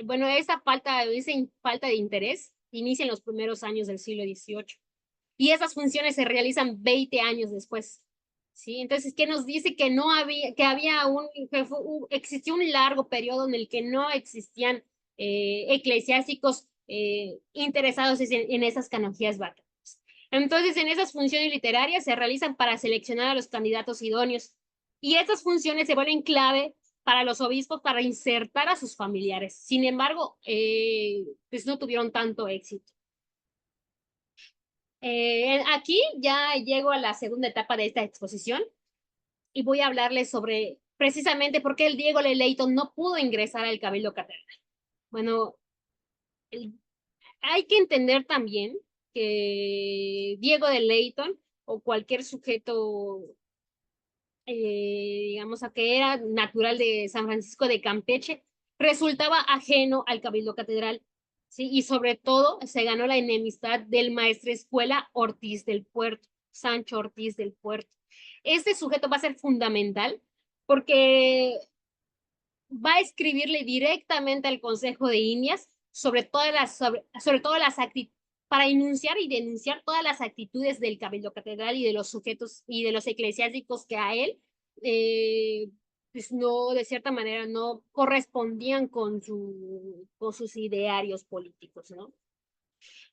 bueno, esa falta de interés inicia en los primeros años del siglo XVIII y esas funciones se realizan 20 años después. ¿Sí? Entonces, ¿qué nos dice? Que no había, existió un largo periodo en el que no existían eclesiásticos interesados en esas canonjías vacantes. Entonces, en esas funciones literarias se realizan para seleccionar a los candidatos idóneos y estas funciones se vuelven clave para los obispos para insertar a sus familiares. Sin embargo, pues no tuvieron tanto éxito. Aquí ya llego a la segunda etapa de esta exposición y voy a hablarles sobre precisamente por qué el Diego de Leyton no pudo ingresar al Cabildo Catedral. Bueno, hay que entender también que Diego de Leyton o cualquier sujeto, digamos, a que era natural de San Francisco de Campeche, resultaba ajeno al Cabildo Catedral, ¿sí? Y sobre todo se ganó la enemistad del maestro escuela Ortiz del Puerto, Sancho Ortiz del Puerto. Este sujeto va a ser fundamental porque va a escribirle directamente al Consejo de Indias sobre todas las actitudes, para enunciar y denunciar todas las actitudes del Cabildo Catedral y de los sujetos y de los eclesiásticos que a él, pues no, de cierta manera, no correspondían con sus idearios políticos, ¿no?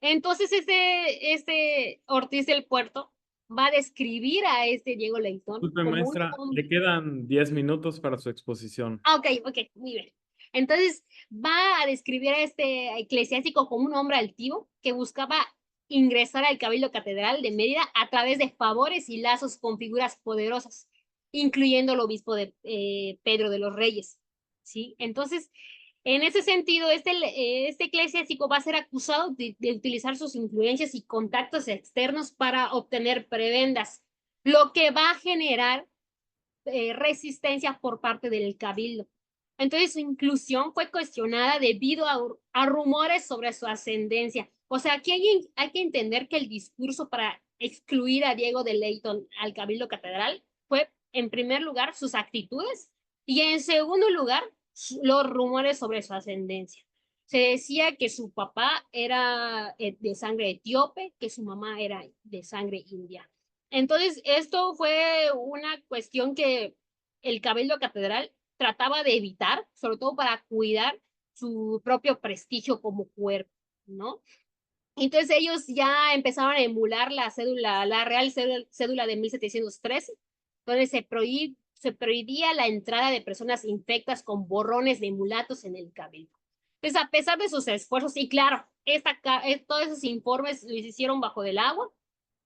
Entonces, este Ortiz del Puerto va a describir a este Diego Leyton Disculpe, como un maestra, hombre. le quedan 10 minutos para su exposición. Ok, muy bien. Entonces, va a describir a este eclesiástico como un hombre altivo que buscaba ingresar al Cabildo Catedral de Mérida a través de favores y lazos con figuras poderosas, incluyendo el obispo de Pedro de los Reyes. ¿Sí? Entonces, en ese sentido, este eclesiástico va a ser acusado de utilizar sus influencias y contactos externos para obtener prebendas, lo que va a generar resistencia por parte del cabildo. Entonces su inclusión fue cuestionada debido a rumores sobre su ascendencia. O sea, aquí hay que entender que el discurso para excluir a Diego de Leyton al Cabildo Catedral fue, en primer lugar, sus actitudes y, en segundo lugar, los rumores sobre su ascendencia. Se decía que su papá era de sangre etíope, que su mamá era de sangre india. Entonces, esto fue una cuestión que el Cabildo Catedral trataba de evitar, sobre todo para cuidar su propio prestigio como cuerpo, ¿no? Entonces ellos ya empezaron a emular la Real Cédula de 1713, donde se prohibía la entrada de personas infectas con borrones de mulatos en el cabildo. Entonces, a pesar de sus esfuerzos, y claro, todos esos informes los hicieron bajo del agua,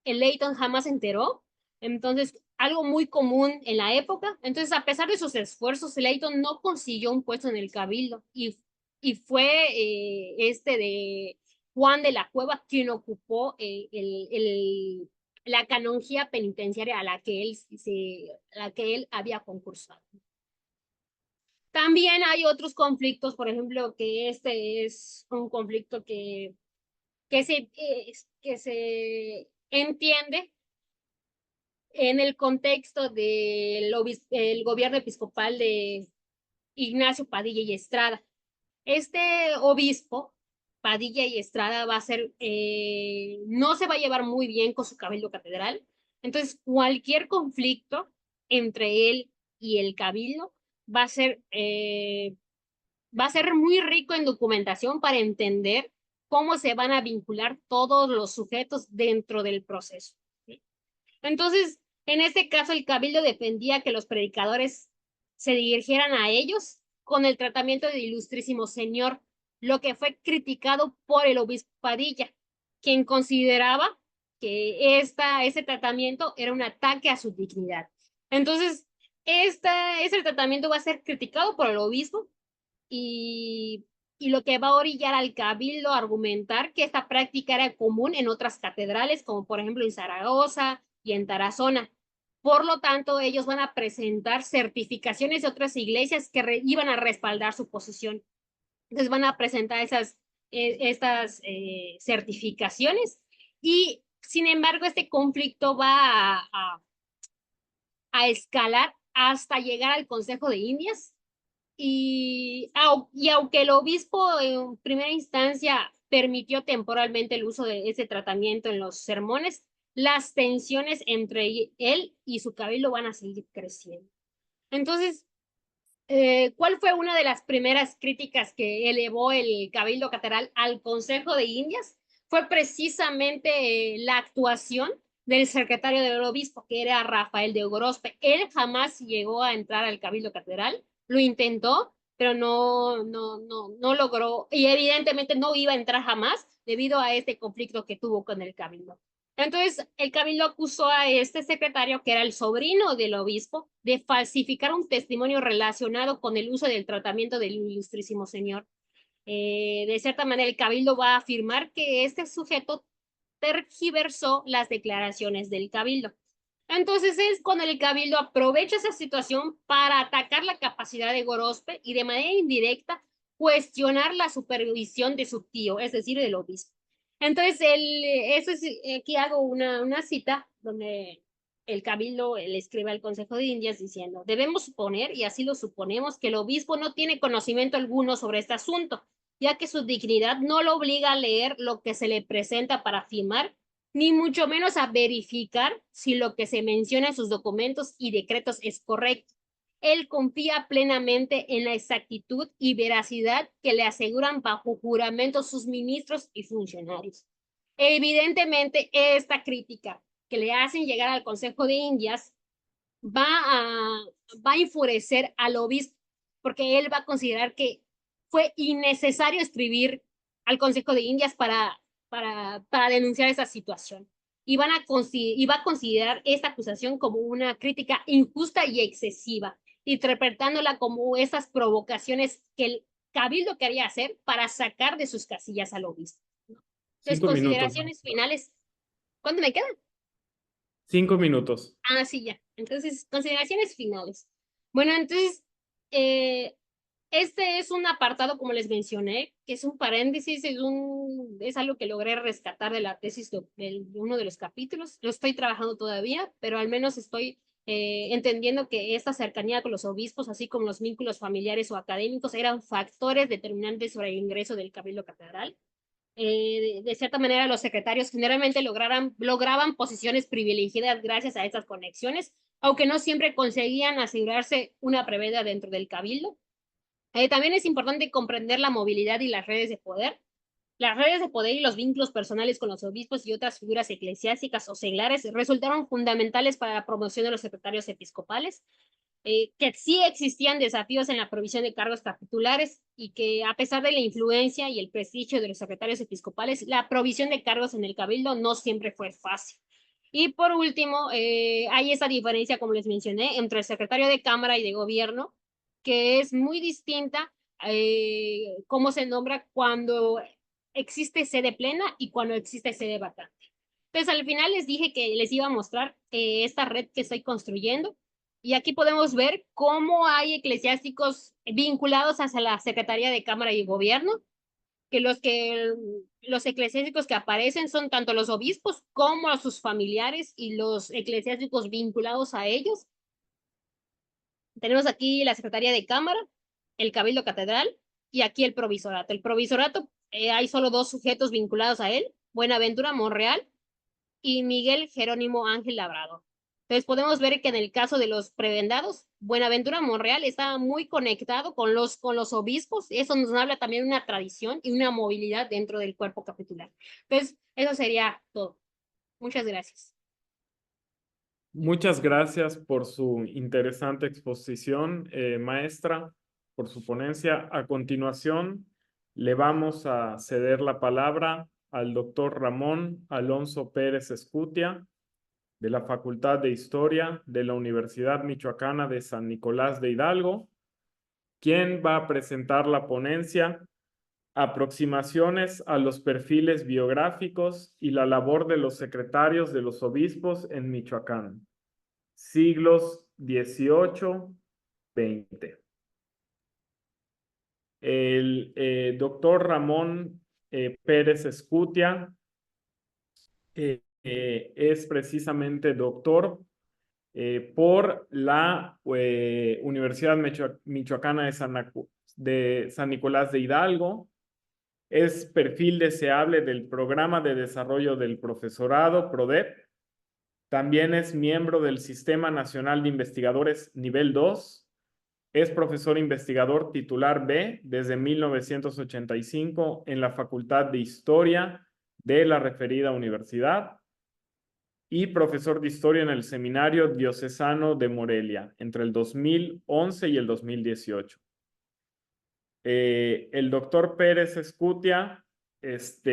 el Leyton jamás se enteró, entonces algo muy común en la época. Entonces, a pesar de sus esfuerzos, Leyton no consiguió un puesto en el cabildo y fue de Juan de la Cueva quien ocupó la canonjía penitenciaria a la que él había concursado. También hay otros conflictos, por ejemplo, que este es un conflicto que se entiende en el contexto del gobierno episcopal de Ignacio Padilla y Estrada. Este obispo, Padilla y Estrada, no se va a llevar muy bien con su cabildo catedral. Entonces, cualquier conflicto entre él y el cabildo va a ser va a ser muy rico en documentación para entender cómo se van a vincular todos los sujetos dentro del proceso, ¿sí? Entonces, en este caso, el cabildo defendía que los predicadores se dirigieran a ellos con el tratamiento de ilustrísimo señor, lo que fue criticado por el obispo Padilla, quien consideraba que ese tratamiento era un ataque a su dignidad. Entonces, ese tratamiento va a ser criticado por el obispo y, y lo que va a orillar al cabildo a argumentar que esta práctica era común en otras catedrales, como por ejemplo en Zaragoza y en Tarazona. Por lo tanto, ellos van a presentar certificaciones de otras iglesias que iban a respaldar su posición. Entonces van a presentar estas certificaciones y, sin embargo, este conflicto va a escalar hasta llegar al Consejo de Indias. Y aunque el obispo en primera instancia permitió temporalmente el uso de ese tratamiento en los sermones, las tensiones entre él y su cabildo van a seguir creciendo. Entonces, ¿cuál fue una de las primeras críticas que elevó el cabildo catedral al Consejo de Indias? Fue precisamente la actuación del secretario del obispo, que era Rafael de Gorospe. Él jamás llegó a entrar al cabildo catedral, lo intentó, pero no logró, y evidentemente no iba a entrar jamás debido a este conflicto que tuvo con el cabildo. Entonces, el cabildo acusó a este secretario, que era el sobrino del obispo, de falsificar un testimonio relacionado con el uso del tratamiento del ilustrísimo señor. De cierta manera, el cabildo va a afirmar que este sujeto tergiversó las declaraciones del cabildo. Entonces es cuando el cabildo aprovecha esa situación para atacar la capacidad de Gorospe y de manera indirecta cuestionar la supervisión de su tío, es decir, del obispo. Entonces, aquí hago una cita donde el cabildo le escribe al Consejo de Indias diciendo: debemos suponer, y así lo suponemos, que el obispo no tiene conocimiento alguno sobre este asunto, ya que su dignidad no lo obliga a leer lo que se le presenta para afirmar, ni mucho menos a verificar si lo que se menciona en sus documentos y decretos es correcto. Él confía plenamente en la exactitud y veracidad que le aseguran bajo juramento sus ministros y funcionarios. Evidentemente, esta crítica que le hacen llegar al Consejo de Indias va a enfurecer al obispo, porque él va a considerar que fue innecesario escribir al Consejo de Indias para denunciar esa situación. Y va a considerar esta acusación como una crítica injusta y excesiva, interpretándola como esas provocaciones que el cabildo quería hacer para sacar de sus casillas al obispo. Entonces, 5 minutos. consideraciones finales. ¿Cuánto me queda? 5 minutos. Ah, sí, ya. Entonces, consideraciones finales. Bueno, entonces, este es un apartado, como les mencioné, que es un paréntesis, es algo que logré rescatar de la tesis de uno de los capítulos. Lo estoy trabajando todavía, pero al menos estoy entendiendo que esta cercanía con los obispos, así como los vínculos familiares o académicos, eran factores determinantes sobre el ingreso del cabildo catedral. De cierta manera, los secretarios generalmente lograban posiciones privilegiadas gracias a estas conexiones, aunque no siempre conseguían asegurarse una prebenda dentro del cabildo. También es importante comprender la movilidad y las redes de poder. Las redes de poder y los vínculos personales con los obispos y otras figuras eclesiásticas o seglares resultaron fundamentales para la promoción de los secretarios episcopales. Que sí existían desafíos en la provisión de cargos capitulares y que, a pesar de la influencia y el prestigio de los secretarios episcopales, la provisión de cargos en el cabildo no siempre fue fácil. Y por último, hay esa diferencia, como les mencioné, entre el secretario de Cámara y de Gobierno, que es muy distinta cómo se nombra cuando existe sede plena y cuando existe sede vacante. Entonces, al final les dije que les iba a mostrar esta red que estoy construyendo. Y aquí podemos ver cómo hay eclesiásticos vinculados hacia la Secretaría de Cámara y Gobierno, que los eclesiásticos que aparecen son tanto los obispos como sus familiares y los eclesiásticos vinculados a ellos. Tenemos aquí la Secretaría de Cámara, el Cabildo Catedral y aquí el Provisorato. El Provisorato, hay solo dos sujetos vinculados a él: Buenaventura Monreal y Miguel Jerónimo Ángel Labrado. Entonces podemos ver que en el caso de los prebendados, Buenaventura Monreal estaba muy conectado con los obispos, y eso nos habla también de una tradición y una movilidad dentro del cuerpo capitular. Entonces, eso sería todo. Muchas gracias. Muchas gracias por su interesante exposición, maestra, por su ponencia. A continuación, le vamos a ceder la palabra al doctor Ramón Alonso Pérez Escutia, de la Facultad de Historia de la Universidad Michoacana de San Nicolás de Hidalgo, quien va a presentar la ponencia Aproximaciones a los perfiles biográficos y la labor de los secretarios de los obispos en Michoacán, siglos XVIII-XX. El doctor Ramón Pérez Escutia es precisamente doctor por la Universidad Michoacana de San Nicolás de Hidalgo. Es perfil deseable del Programa de Desarrollo del Profesorado, PRODEP. También es miembro del Sistema Nacional de Investigadores Nivel 2. Es profesor investigador titular B desde 1985 en la Facultad de Historia de la referida universidad y profesor de Historia en el Seminario Diocesano de Morelia entre el 2011 y el 2018. El doctor Pérez Escutia es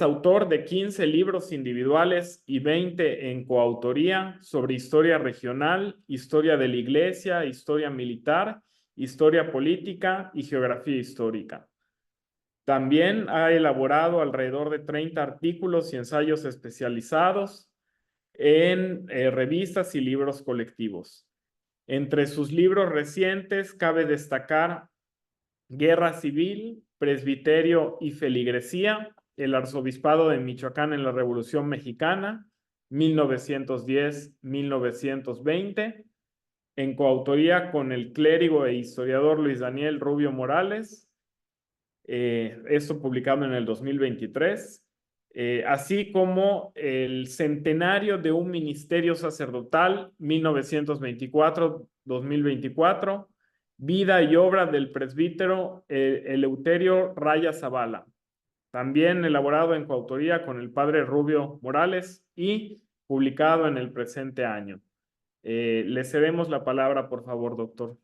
autor de 15 libros individuales y 20 en coautoría sobre historia regional, historia de la Iglesia, historia militar, historia política y geografía histórica. También ha elaborado alrededor de 30 artículos y ensayos especializados en revistas y libros colectivos. Entre sus libros recientes cabe destacar Guerra Civil, Presbiterio y Feligresía, el Arzobispado de Michoacán en la Revolución Mexicana, 1910-1920, en coautoría con el clérigo e historiador Luis Daniel Rubio Morales, esto publicado en el 2023, así como el centenario de un ministerio sacerdotal, 1924-2024, vida y obra del presbítero Eleuterio Raya Zavala, también elaborado en coautoría con el padre Rubio Morales y publicado en el presente año. Le cedemos la palabra, por favor, doctor.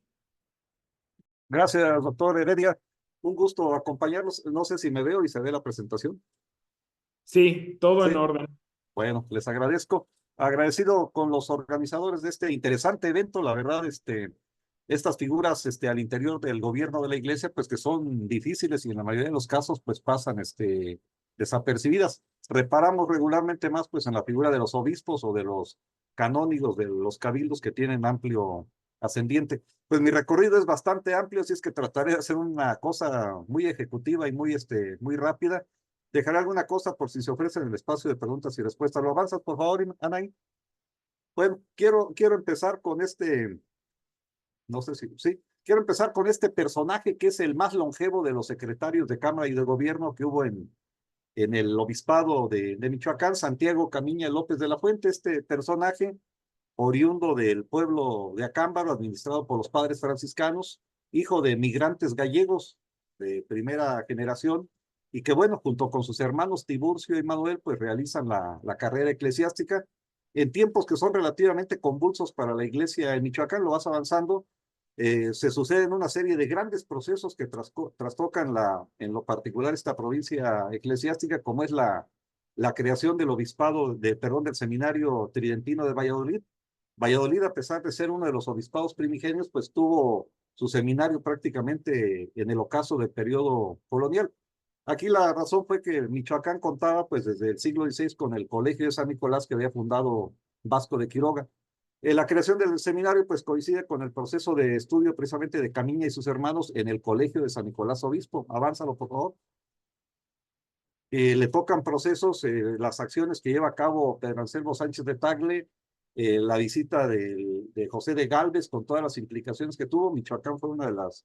Gracias, doctor Heredia. Un gusto acompañarlos. No sé si me veo y se ve la presentación. Sí, todo Sí. en orden. Bueno, les agradezco. Agradecido con los organizadores de este interesante evento. La verdad, estas figuras al interior del gobierno de la iglesia, pues que son difíciles y en la mayoría de los casos, pues pasan desapercibidas. Reparamos regularmente más pues en la figura de los obispos o de los canónigos, de los cabildos que tienen amplio ascendiente. Pues mi recorrido es bastante amplio, así es que trataré de hacer una cosa muy ejecutiva y muy rápida. Dejaré alguna cosa por si se ofrece en el espacio de preguntas y respuestas. ¿Lo avanzas, por favor, Anaí? Bueno, quiero empezar con no sé si, sí, quiero empezar con este personaje que es el más longevo de los secretarios de Cámara y de Gobierno que hubo en el obispado de Michoacán, Santiago Camiña López de la Fuente. Este personaje, oriundo del pueblo de Acámbaro, administrado por los padres franciscanos, hijo de migrantes gallegos de primera generación, y que bueno, junto con sus hermanos Tiburcio y Manuel, pues realizan la carrera eclesiástica en tiempos que son relativamente convulsos para la iglesia en Michoacán. Lo vas avanzando, se suceden una serie de grandes procesos que trastocan en lo particular esta provincia eclesiástica, como es la creación del obispado, del seminario tridentino de Valladolid. Valladolid, a pesar de ser uno de los obispados primigenios, pues tuvo su seminario prácticamente en el ocaso del periodo colonial. Aquí la razón fue que Michoacán contaba pues desde el siglo XVI con el Colegio de San Nicolás que había fundado Vasco de Quiroga. La creación del seminario pues coincide con el proceso de estudio precisamente de Camiña y sus hermanos en el Colegio de San Nicolás Obispo. Avánzalo, por favor. Le tocan procesos, las acciones que lleva a cabo Pedro Anselmo Sánchez de Tagle, la visita de José de Gálvez con todas las implicaciones que tuvo. Michoacán fue una de las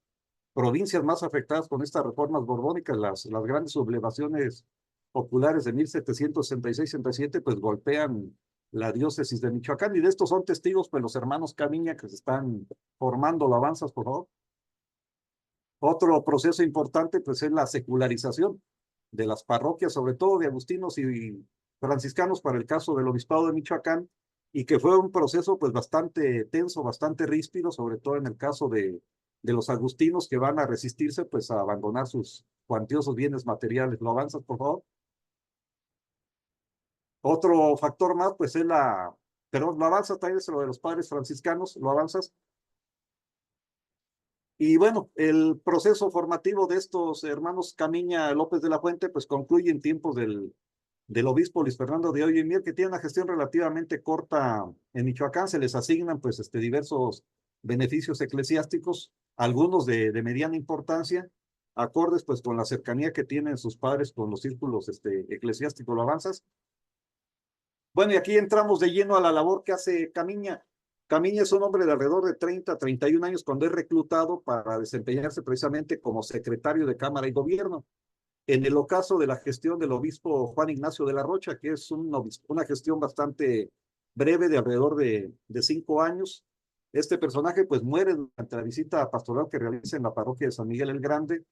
provincias más afectadas con estas reformas borbónicas. Las grandes sublevaciones populares de 1766-67 pues golpean la diócesis de Michoacán. Y de estos son testigos, pues, los hermanos Camiña que se están formando. ¿Lo avanzas, por favor? Otro proceso importante, pues, es la secularización de las parroquias, sobre todo de agustinos y franciscanos para el caso del obispado de Michoacán, y que fue un proceso, pues, bastante tenso, bastante ríspido, sobre todo en el caso de los agustinos, que van a resistirse, pues, a abandonar sus cuantiosos bienes materiales. ¿Lo avanzas, por favor? Otro factor más, pues, es perdón, lo avanzas también, es lo de los padres franciscanos. ¿Lo avanzas? Y bueno, el proceso formativo de estos hermanos Camiña López de la Fuente, pues, concluye en tiempos del obispo Luis Fernando de Hoyo y Mier, que tiene una gestión relativamente corta en Michoacán. Se les asignan, pues, diversos beneficios eclesiásticos, algunos de mediana importancia, acordes, pues, con la cercanía que tienen sus padres con los círculos eclesiásticos. ¿Lo avanzas? Bueno, y aquí entramos de lleno a la labor que hace Camiña. Camiña es un hombre de alrededor de 30, 31 años cuando es reclutado para desempeñarse precisamente como secretario de Cámara y Gobierno. En el ocaso de la gestión del obispo Juan Ignacio de la Rocha, que es una gestión bastante breve de alrededor de 5 años. Este personaje, pues, muere durante la visita pastoral que realiza en la parroquia de San Miguel el Grande.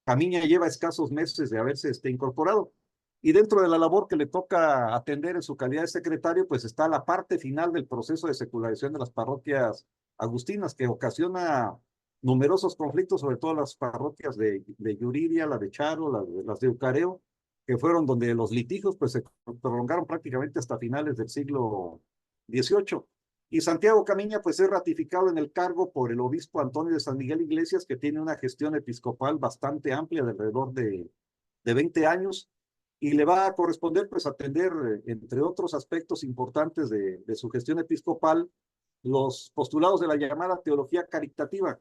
Camiña lleva escasos meses de haberse incorporado. Y dentro de la labor que le toca atender en su calidad de secretario, pues, está la parte final del proceso de secularización de las parroquias agustinas, que ocasiona numerosos conflictos, sobre todo las parroquias de Yuriria, la de Charo, las de Ucareo, que fueron donde los litigios, pues, se prolongaron prácticamente hasta finales del siglo XVIII. Y Santiago Camiña, pues, es ratificado en el cargo por el obispo Antonio de San Miguel Iglesias, que tiene una gestión episcopal bastante amplia de alrededor de 20 años, y le va a corresponder, pues, atender, entre otros aspectos importantes de su gestión episcopal, los postulados de la llamada teología caritativa,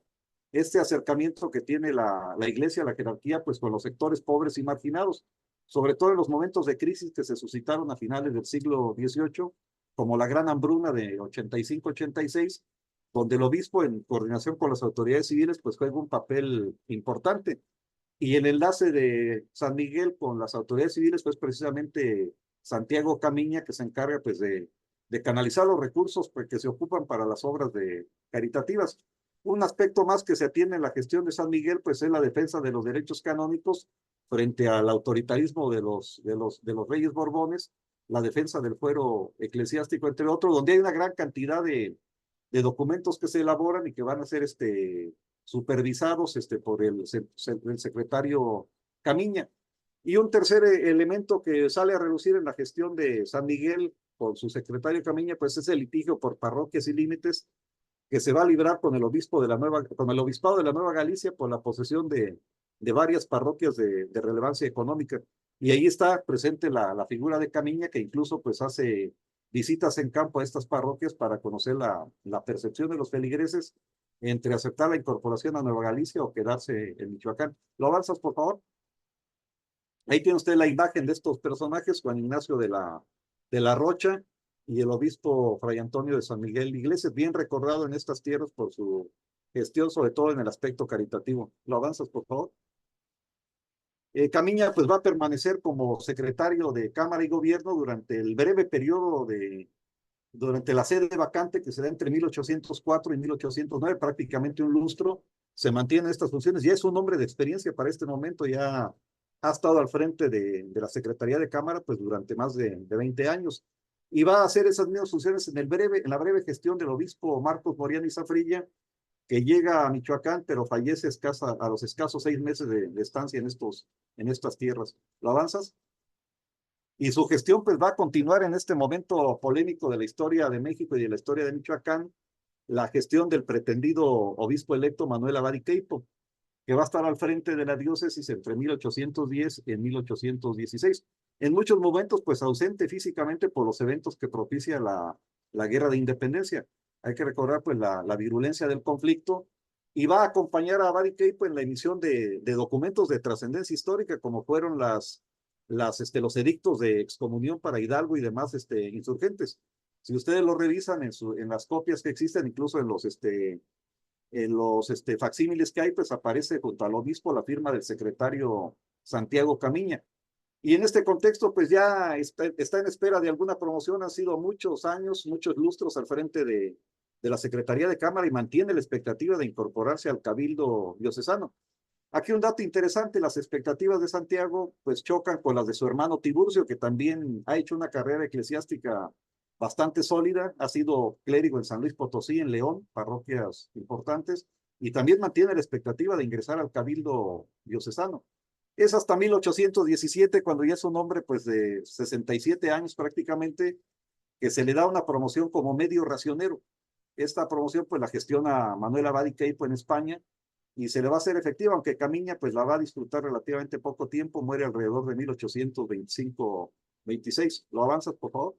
este acercamiento que tiene la Iglesia, la jerarquía, pues, con los sectores pobres y marginados, sobre todo en los momentos de crisis que se suscitaron a finales del siglo XVIII, como la Gran Hambruna de 85-86, donde el obispo, en coordinación con las autoridades civiles, pues, juega un papel importante. Y el enlace de San Miguel con las autoridades civiles, pues, precisamente Santiago Camiña, que se encarga, pues, de canalizar los recursos, pues, que se ocupan para las obras caritativas. Un aspecto más que se atiene en la gestión de San Miguel, pues, es la defensa de los derechos canónicos frente al autoritarismo de los reyes borbones, la defensa del fuero eclesiástico, entre otros, donde hay una gran cantidad de documentos que se elaboran y que van a ser supervisados por el secretario Camiña. Y un tercer elemento que sale a relucir en la gestión de San Miguel con su secretario Camiña, pues, es el litigio por parroquias y límites que se va a librar con el obispado de la Nueva Galicia por la posesión de varias parroquias de relevancia económica. Y ahí está presente la figura de Camiña, que incluso, pues, hace visitas en campo a estas parroquias para conocer la percepción de los feligreses entre aceptar la incorporación a Nueva Galicia o quedarse en Michoacán. ¿Lo avanzas, por favor? Ahí tiene usted la imagen de estos personajes: Juan Ignacio de la Rocha y el obispo Fray Antonio de San Miguel Iglesias, bien recordado en estas tierras por su gestión, sobre todo en el aspecto caritativo. ¿Lo avanzas, por favor? Camiña, pues, va a permanecer como secretario de Cámara y Gobierno durante el breve periodo durante la sede vacante que se da entre 1804 y 1809, prácticamente un lustro. Se mantienen estas funciones. Ya es un hombre de experiencia para este momento, ya ha estado al frente de la Secretaría de Cámara, pues, durante más de 20 años. Y va a hacer esas mismas funciones en la breve gestión del obispo Marcos Moriani Zafrilla, que llega a Michoacán, pero fallece a los escasos 6 meses de estancia en estas tierras. ¿Lo avanzas? Y su gestión, pues, va a continuar en este momento polémico de la historia de México y de la historia de Michoacán, la gestión del pretendido obispo electo Manuel Abad y Queipo, que va a estar al frente de la diócesis entre 1810 y 1816. En muchos momentos, pues, ausente físicamente por los eventos que propicia la Guerra de Independencia. Hay que recordar, pues, la virulencia del conflicto, y va a acompañar a Abad y Queipo en la emisión de documentos de trascendencia histórica, como fueron los edictos de excomunión para Hidalgo y demás insurgentes. Si ustedes lo revisan en las copias que existen, incluso en los facsímiles que hay, pues, aparece junto al obispo la firma del secretario Santiago Camiña. Y en este contexto, pues ya está en espera de alguna promoción. Han sido muchos años, muchos lustros al frente de la Secretaría de Cámara y mantiene la expectativa de incorporarse al Cabildo Diocesano. Aquí un dato interesante, las expectativas de Santiago pues chocan con las de su hermano Tiburcio, que también ha hecho una carrera eclesiástica bastante sólida, ha sido clérigo en San Luis Potosí, en León, parroquias importantes, y también mantiene la expectativa de ingresar al Cabildo Diocesano. Es hasta 1817, cuando ya es un hombre pues de 67 años prácticamente, que se le da una promoción como medio racionero. Esta promoción pues la gestiona Manuel Abad y Queipo en España y se le va a hacer efectiva, aunque Camiña pues la va a disfrutar relativamente poco tiempo, muere alrededor de 1825-26. ¿Lo avanzas, por favor?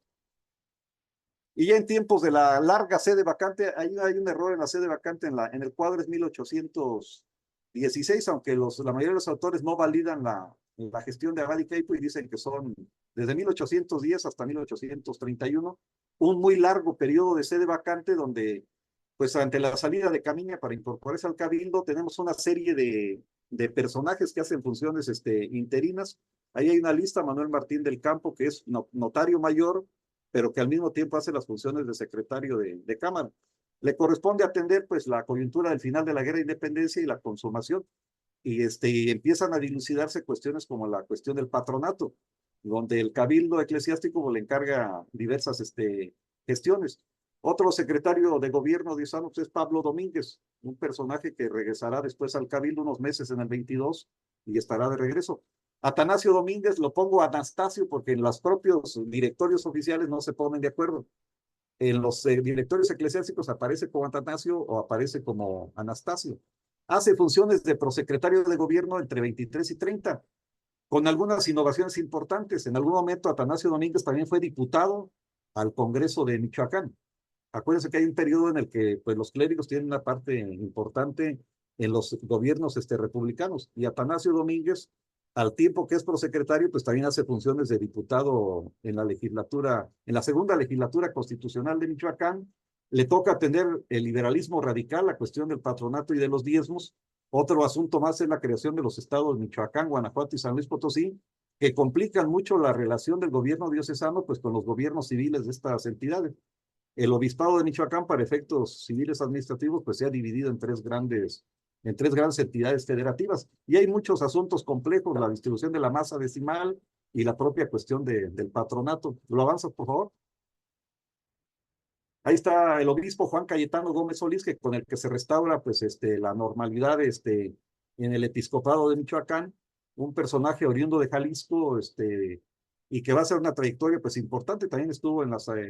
Y ya en tiempos de la larga sede vacante, ahí hay un error en la sede vacante, en el cuadro es 1816, aunque la mayoría de los autores no validan la gestión de Abad y Queipo y dicen que son desde 1810 hasta 1831, un muy largo periodo de sede vacante donde, pues ante la salida de Camiña para incorporarse al Cabildo, tenemos una serie de personajes que hacen funciones interinas. Ahí hay una lista, Manuel Martín del Campo, que es notario mayor, pero que al mismo tiempo hace las funciones de secretario de Cámara. Le corresponde atender pues la coyuntura del final de la Guerra de Independencia y la consumación. Y empiezan a dilucidarse cuestiones como la cuestión del patronato, donde el cabildo eclesiástico le encarga diversas gestiones. Otro secretario de gobierno diocesano es Pablo Domínguez, un personaje que regresará después al cabildo unos meses en el 22 y estará de regreso. Atanasio Domínguez lo pongo Anastasio porque en los propios directorios oficiales no se ponen de acuerdo. En los directorios eclesiásticos aparece como Atanasio o aparece como Anastasio. Hace funciones de prosecretario de gobierno entre 23 y 30, con algunas innovaciones importantes. En algún momento Atanasio Domínguez también fue diputado al Congreso de Michoacán. Acuérdense que hay un periodo en el que pues, los clérigos tienen una parte importante en los gobiernos republicanos, y Atanasio Domínguez, al tiempo que es prosecretario, pues también hace funciones de diputado en la legislatura, en la segunda legislatura constitucional de Michoacán. Le toca atender el liberalismo radical, la cuestión del patronato y de los diezmos. Otro asunto más es la creación de los estados de Michoacán, Guanajuato y San Luis Potosí, que complican mucho la relación del gobierno diocesano pues, con los gobiernos civiles de estas entidades. El obispado de Michoacán, para efectos civiles administrativos, pues se ha dividido en tres grandes entidades federativas. Y hay muchos asuntos complejos, la distribución de la masa decimal y la propia cuestión del patronato. ¿Lo avanzas, por favor? Ahí está el obispo Juan Cayetano Gómez Solís, que con el que se restaura pues, la normalidad en el episcopado de Michoacán, un personaje oriundo de Jalisco, y que va a ser una trayectoria pues importante. También estuvo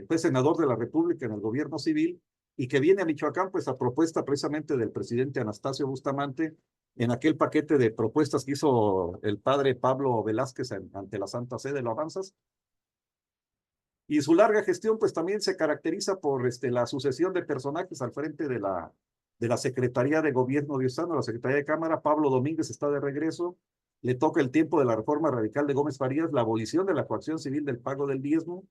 fue senador de la República en el gobierno civil, y que viene a Michoacán pues a propuesta precisamente del presidente Anastasio Bustamante en aquel paquete de propuestas que hizo el padre Pablo Velázquez ante la Santa Sede. ¿Lo avanzas? Y su larga gestión pues también se caracteriza por la sucesión de personajes al frente de la Secretaría de Gobierno diocesano, la Secretaría de Cámara. Pablo Domínguez está de regreso. Le toca el tiempo de la reforma radical de Gómez Farías, la abolición de la coacción civil del pago del diezmo.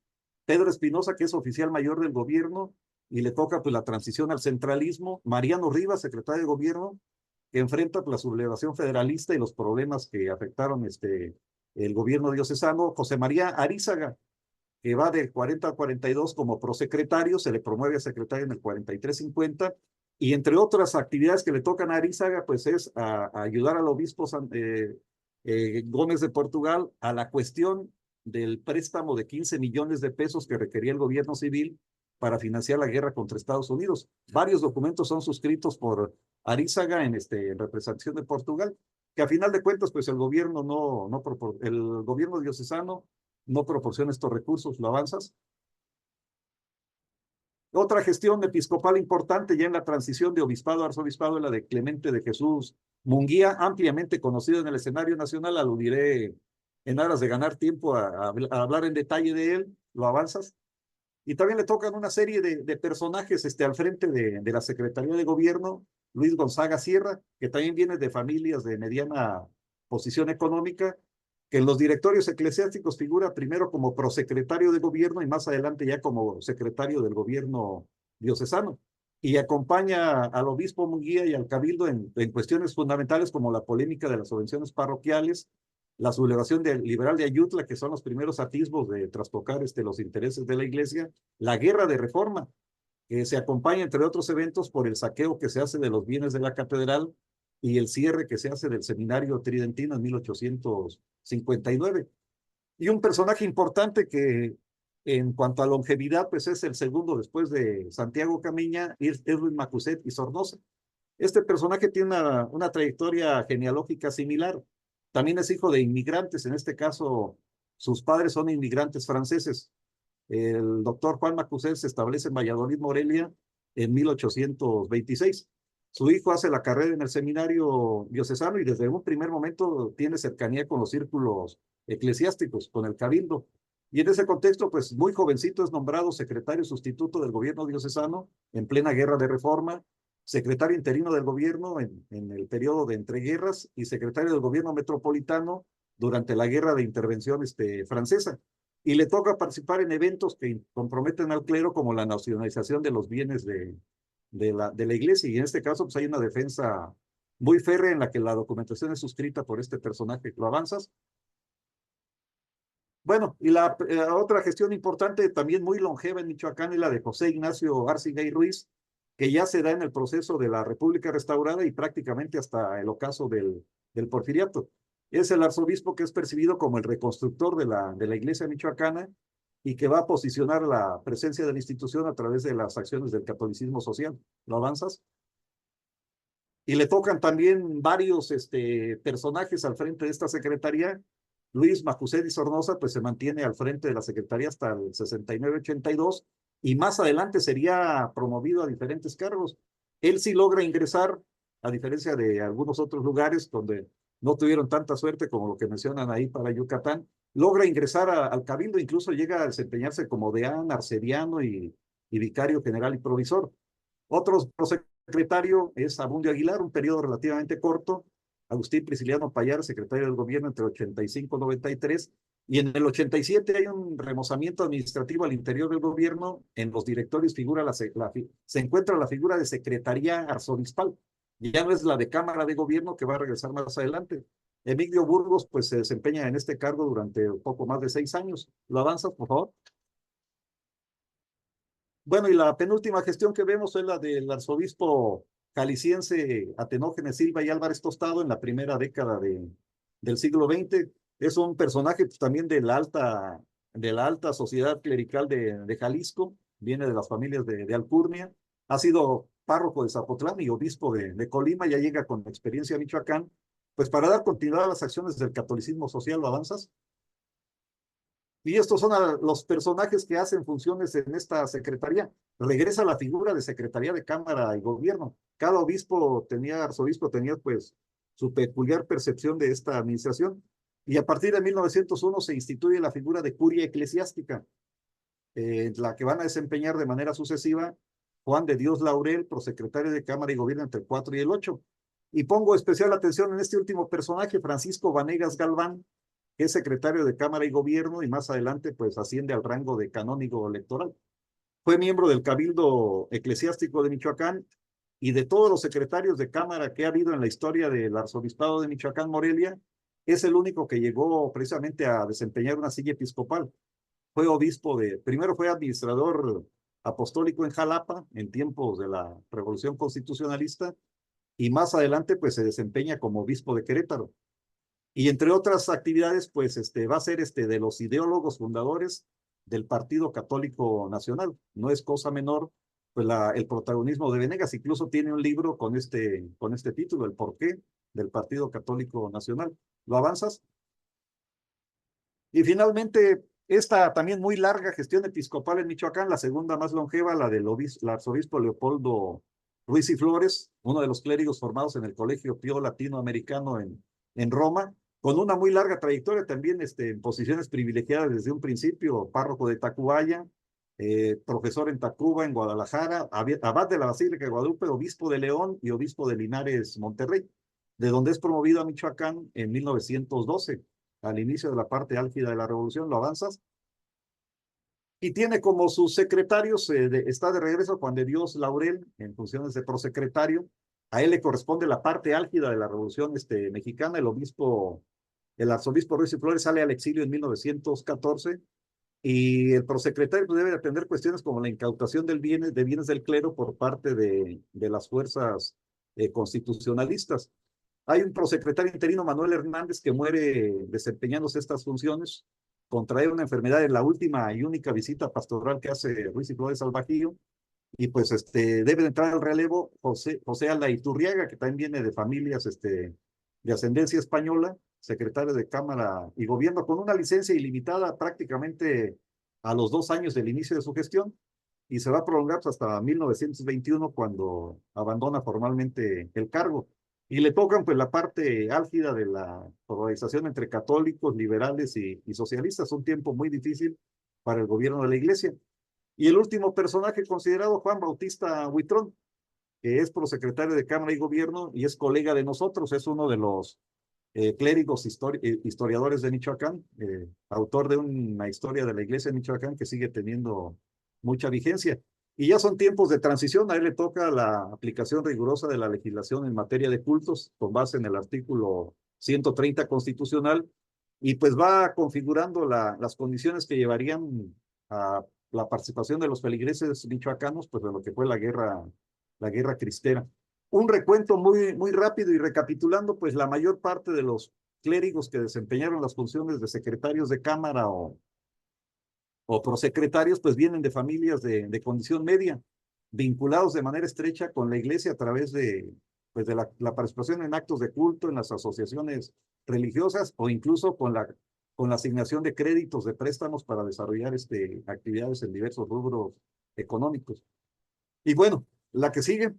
Pedro Espinosa, que es oficial mayor del gobierno, y le toca pues la transición al centralismo. Mariano Rivas, secretario de Gobierno, que enfrenta pues, la sublevación federalista y los problemas que afectaron el gobierno diocesano. José María Arízaga, que va del 40 al 42 como prosecretario, se le promueve a secretario en el 43-50, y entre otras actividades que le tocan a Arízaga, pues es a ayudar al obispo Gómez de Portugal a la cuestión del préstamo de 15 millones de pesos que requería el gobierno civil para financiar la guerra contra Estados Unidos. Varios documentos son suscritos por Arízaga en representación de Portugal, que a final de cuentas, pues el gobierno el gobierno diocesano no proporciona estos recursos. ¿Lo avanzas? Otra gestión episcopal importante ya en la transición de obispado a arzobispado es la de Clemente de Jesús Munguía, ampliamente conocido en el escenario nacional. Aludiré en aras de ganar tiempo a hablar en detalle de él. ¿Lo avanzas? Y también le tocan una serie de personajes al frente de la Secretaría de Gobierno. Luis Gonzaga Sierra, que también viene de familias de mediana posición económica, que en los directorios eclesiásticos figura primero como prosecretario de gobierno y más adelante ya como secretario del gobierno diocesano, y acompaña al obispo Munguía y al cabildo en cuestiones fundamentales como la polémica de las subvenciones parroquiales la sublevación liberal de Ayutla, que son los primeros atisbos de trastocar los intereses de la iglesia, la guerra de reforma, que se acompaña, entre otros eventos, por el saqueo que se hace de los bienes de la catedral y el cierre que se hace del seminario tridentino en 1859. Y un personaje importante que en cuanto a longevidad, pues es el segundo después de Santiago Camiña, es Luis Macuset y Sornosa. Este personaje tiene una trayectoria genealógica similar. También es hijo de inmigrantes, en este caso sus padres son inmigrantes franceses. El doctor Juan Macuset se establece en Valladolid, Morelia, en 1826. Su hijo hace la carrera en el seminario diocesano y desde un primer momento tiene cercanía con los círculos eclesiásticos, con el cabildo. Y en ese contexto, pues muy jovencito es nombrado secretario sustituto del gobierno diocesano en plena guerra de reforma, secretario interino del gobierno en el periodo de entreguerras y secretario del gobierno metropolitano durante la guerra de intervención francesa. Y le toca participar en eventos que comprometen al clero, como la nacionalización de los bienes de la iglesia. Y en este caso, pues hay una defensa muy férrea en la que la documentación es suscrita por este personaje. ¿Lo avanzas? Bueno, y la otra gestión importante, también muy longeva en Michoacán, es la de José Ignacio Arcega y Ruiz, que ya se da en el proceso de la República restaurada y prácticamente hasta el ocaso del Porfiriato. Es el arzobispo que es percibido como el reconstructor de la iglesia michoacana y que va a posicionar la presencia de la institución a través de las acciones del catolicismo social. ¿Lo avanzas? Y le tocan también varios personajes al frente de esta secretaría. Luis Macuset y Sornosa pues se mantiene al frente de la secretaría hasta el 69-82 y más adelante sería promovido a diferentes cargos. Él sí logra ingresar, a diferencia de algunos otros lugares donde no tuvieron tanta suerte como lo que mencionan ahí para Yucatán, logra ingresar al cabildo, incluso llega a desempeñarse como deán, arcediano y vicario general y provisor. Otro secretario es Abundio Aguilar, un periodo relativamente corto. Agustín Prisciliano Payar, secretario del gobierno entre 85 y 93, y en el 87 hay un remozamiento administrativo al interior del gobierno. En los directorios se encuentra la figura de secretaría arzobispal, y ya no es la de Cámara de Gobierno, que va a regresar más adelante. Emilio Burgos pues se desempeña en este cargo durante un poco más de 6 años. ¿Lo avanzas, por favor? Bueno, y la penúltima gestión que vemos es la del arzobispo jalisciense Atenógenes Silva y Álvarez Tostado en la primera década del siglo XX. Es un personaje pues, también de la alta sociedad clerical de Jalisco, viene de las familias de Alcurnia, ha sido párroco de Zapotlán y obispo de Colima, ya llega con experiencia a Michoacán, pues para dar continuidad a las acciones del catolicismo social. ¿Lo avanzas? Y estos son los personajes que hacen funciones en esta secretaría. Regresa la figura de secretaría de Cámara y Gobierno. Cada arzobispo tenía pues su peculiar percepción de esta administración. Y a partir de 1901 se instituye la figura de curia eclesiástica, la que van a desempeñar de manera sucesiva Juan de Dios Laurel, prosecretario de Cámara y Gobierno entre el 4 y el 8. Y pongo especial atención en este último personaje, Francisco Vanegas Galván, que es secretario de Cámara y Gobierno y más adelante pues asciende al rango de canónigo electoral. Fue miembro del Cabildo Eclesiástico de Michoacán y de todos los secretarios de Cámara que ha habido en la historia del Arzobispado de Michoacán Morelia, es el único que llegó precisamente a desempeñar una silla episcopal. Fue primero fue administrador apostólico en Jalapa en tiempos de la Revolución Constitucionalista y más adelante pues se desempeña como obispo de Querétaro. Y entre otras actividades, pues va a ser de los ideólogos fundadores del Partido Católico Nacional. No es cosa menor pues el protagonismo de Venegas. Incluso tiene un libro con este título, El porqué del Partido Católico Nacional. ¿Lo avanzas? Y finalmente, esta también muy larga gestión episcopal en Michoacán, la segunda más longeva, la del arzobispo Leopoldo Ruiz y Flores, uno de los clérigos formados en el Colegio Pío Latinoamericano en Roma, con una muy larga trayectoria también en posiciones privilegiadas desde un principio, párroco de Tacubaya, profesor en Tacuba, en Guadalajara, abad de la Basílica de Guadalupe, obispo de León y obispo de Linares, Monterrey, de donde es promovido a Michoacán en 1912, al inicio de la parte álgida de la Revolución. ¿Lo avanzas? Y tiene como sus secretarios, está de regreso Juan de Dios Laurel, en funciones de prosecretario. A él le corresponde la parte álgida de la Revolución mexicana, el obispo el arzobispo Ruiz y Flores sale al exilio en 1914 y el prosecretario pues, debe atender cuestiones como la incautación de bienes del clero por parte de las fuerzas constitucionalistas. Hay un prosecretario interino, Manuel Hernández, que muere desempeñándose estas funciones, contrae una enfermedad en la última y única visita pastoral que hace Ruiz y Flores al Bajío, y pues debe de entrar al relevo José Aldaiturriaga, que también viene de familias de ascendencia española, secretario de Cámara y Gobierno, con una licencia ilimitada prácticamente a los 2 años del inicio de su gestión, y se va a prolongar pues, hasta 1921, cuando abandona formalmente el cargo. Y le tocan pues la parte álgida de la polarización entre católicos, liberales y socialistas, un tiempo muy difícil para el gobierno de la Iglesia. Y el último personaje considerado, Juan Bautista Huitrón, que es prosecretario de Cámara y Gobierno y es colega de nosotros, es uno de los clérigos historiadores de Michoacán, autor de una historia de la Iglesia de Michoacán que sigue teniendo mucha vigencia. Y ya son tiempos de transición, a él le toca la aplicación rigurosa de la legislación en materia de cultos, con base en el artículo 130 constitucional, y pues va configurando las condiciones que llevarían a la participación de los feligreses michoacanos, pues de lo que fue la guerra cristera. Un recuento muy rápido y recapitulando, pues la mayor parte de los clérigos que desempeñaron las funciones de secretarios de cámara o prosecretarios, pues vienen de familias de condición media, vinculados de manera estrecha con la iglesia a través pues de la participación en actos de culto, en las asociaciones religiosas o incluso con la asignación de créditos, de préstamos para desarrollar actividades en diversos rubros económicos. Y bueno, la que sigue.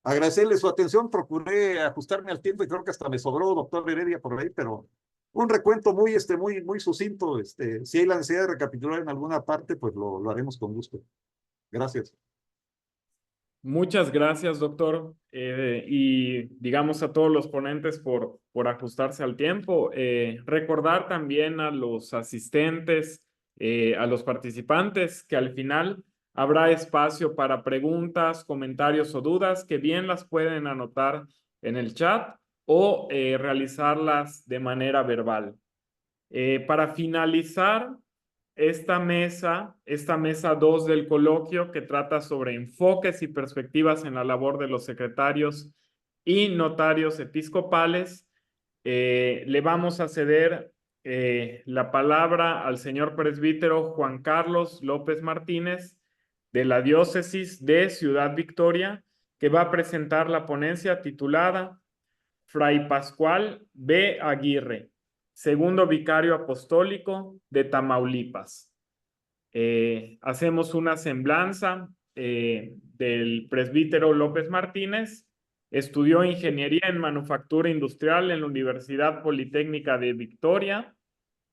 Agradecerle su atención, procuré ajustarme al tiempo y creo que hasta me sobró, doctor Heredia, por ahí, pero un recuento muy sucinto. Si hay la necesidad de recapitular en alguna parte, pues lo haremos con gusto. Gracias. Muchas gracias, doctor. Y digamos a todos los ponentes por ajustarse al tiempo. Recordar también a los asistentes, a los participantes, que al final habrá espacio para preguntas, comentarios o dudas que bien las pueden anotar en el chat o realizarlas de manera verbal. Para finalizar esta mesa 2 del coloquio, que trata sobre enfoques y perspectivas en la labor de los secretarios y notarios episcopales, le vamos a ceder la palabra al señor presbítero Juan Carlos López Martínez, de la diócesis de Ciudad Victoria, que va a presentar la ponencia titulada Fray Pascual B. Aguirre, segundo vicario apostólico de Tamaulipas. Hacemos una semblanza del presbítero López Martínez. Estudió ingeniería en manufactura industrial en la Universidad Politécnica de Victoria.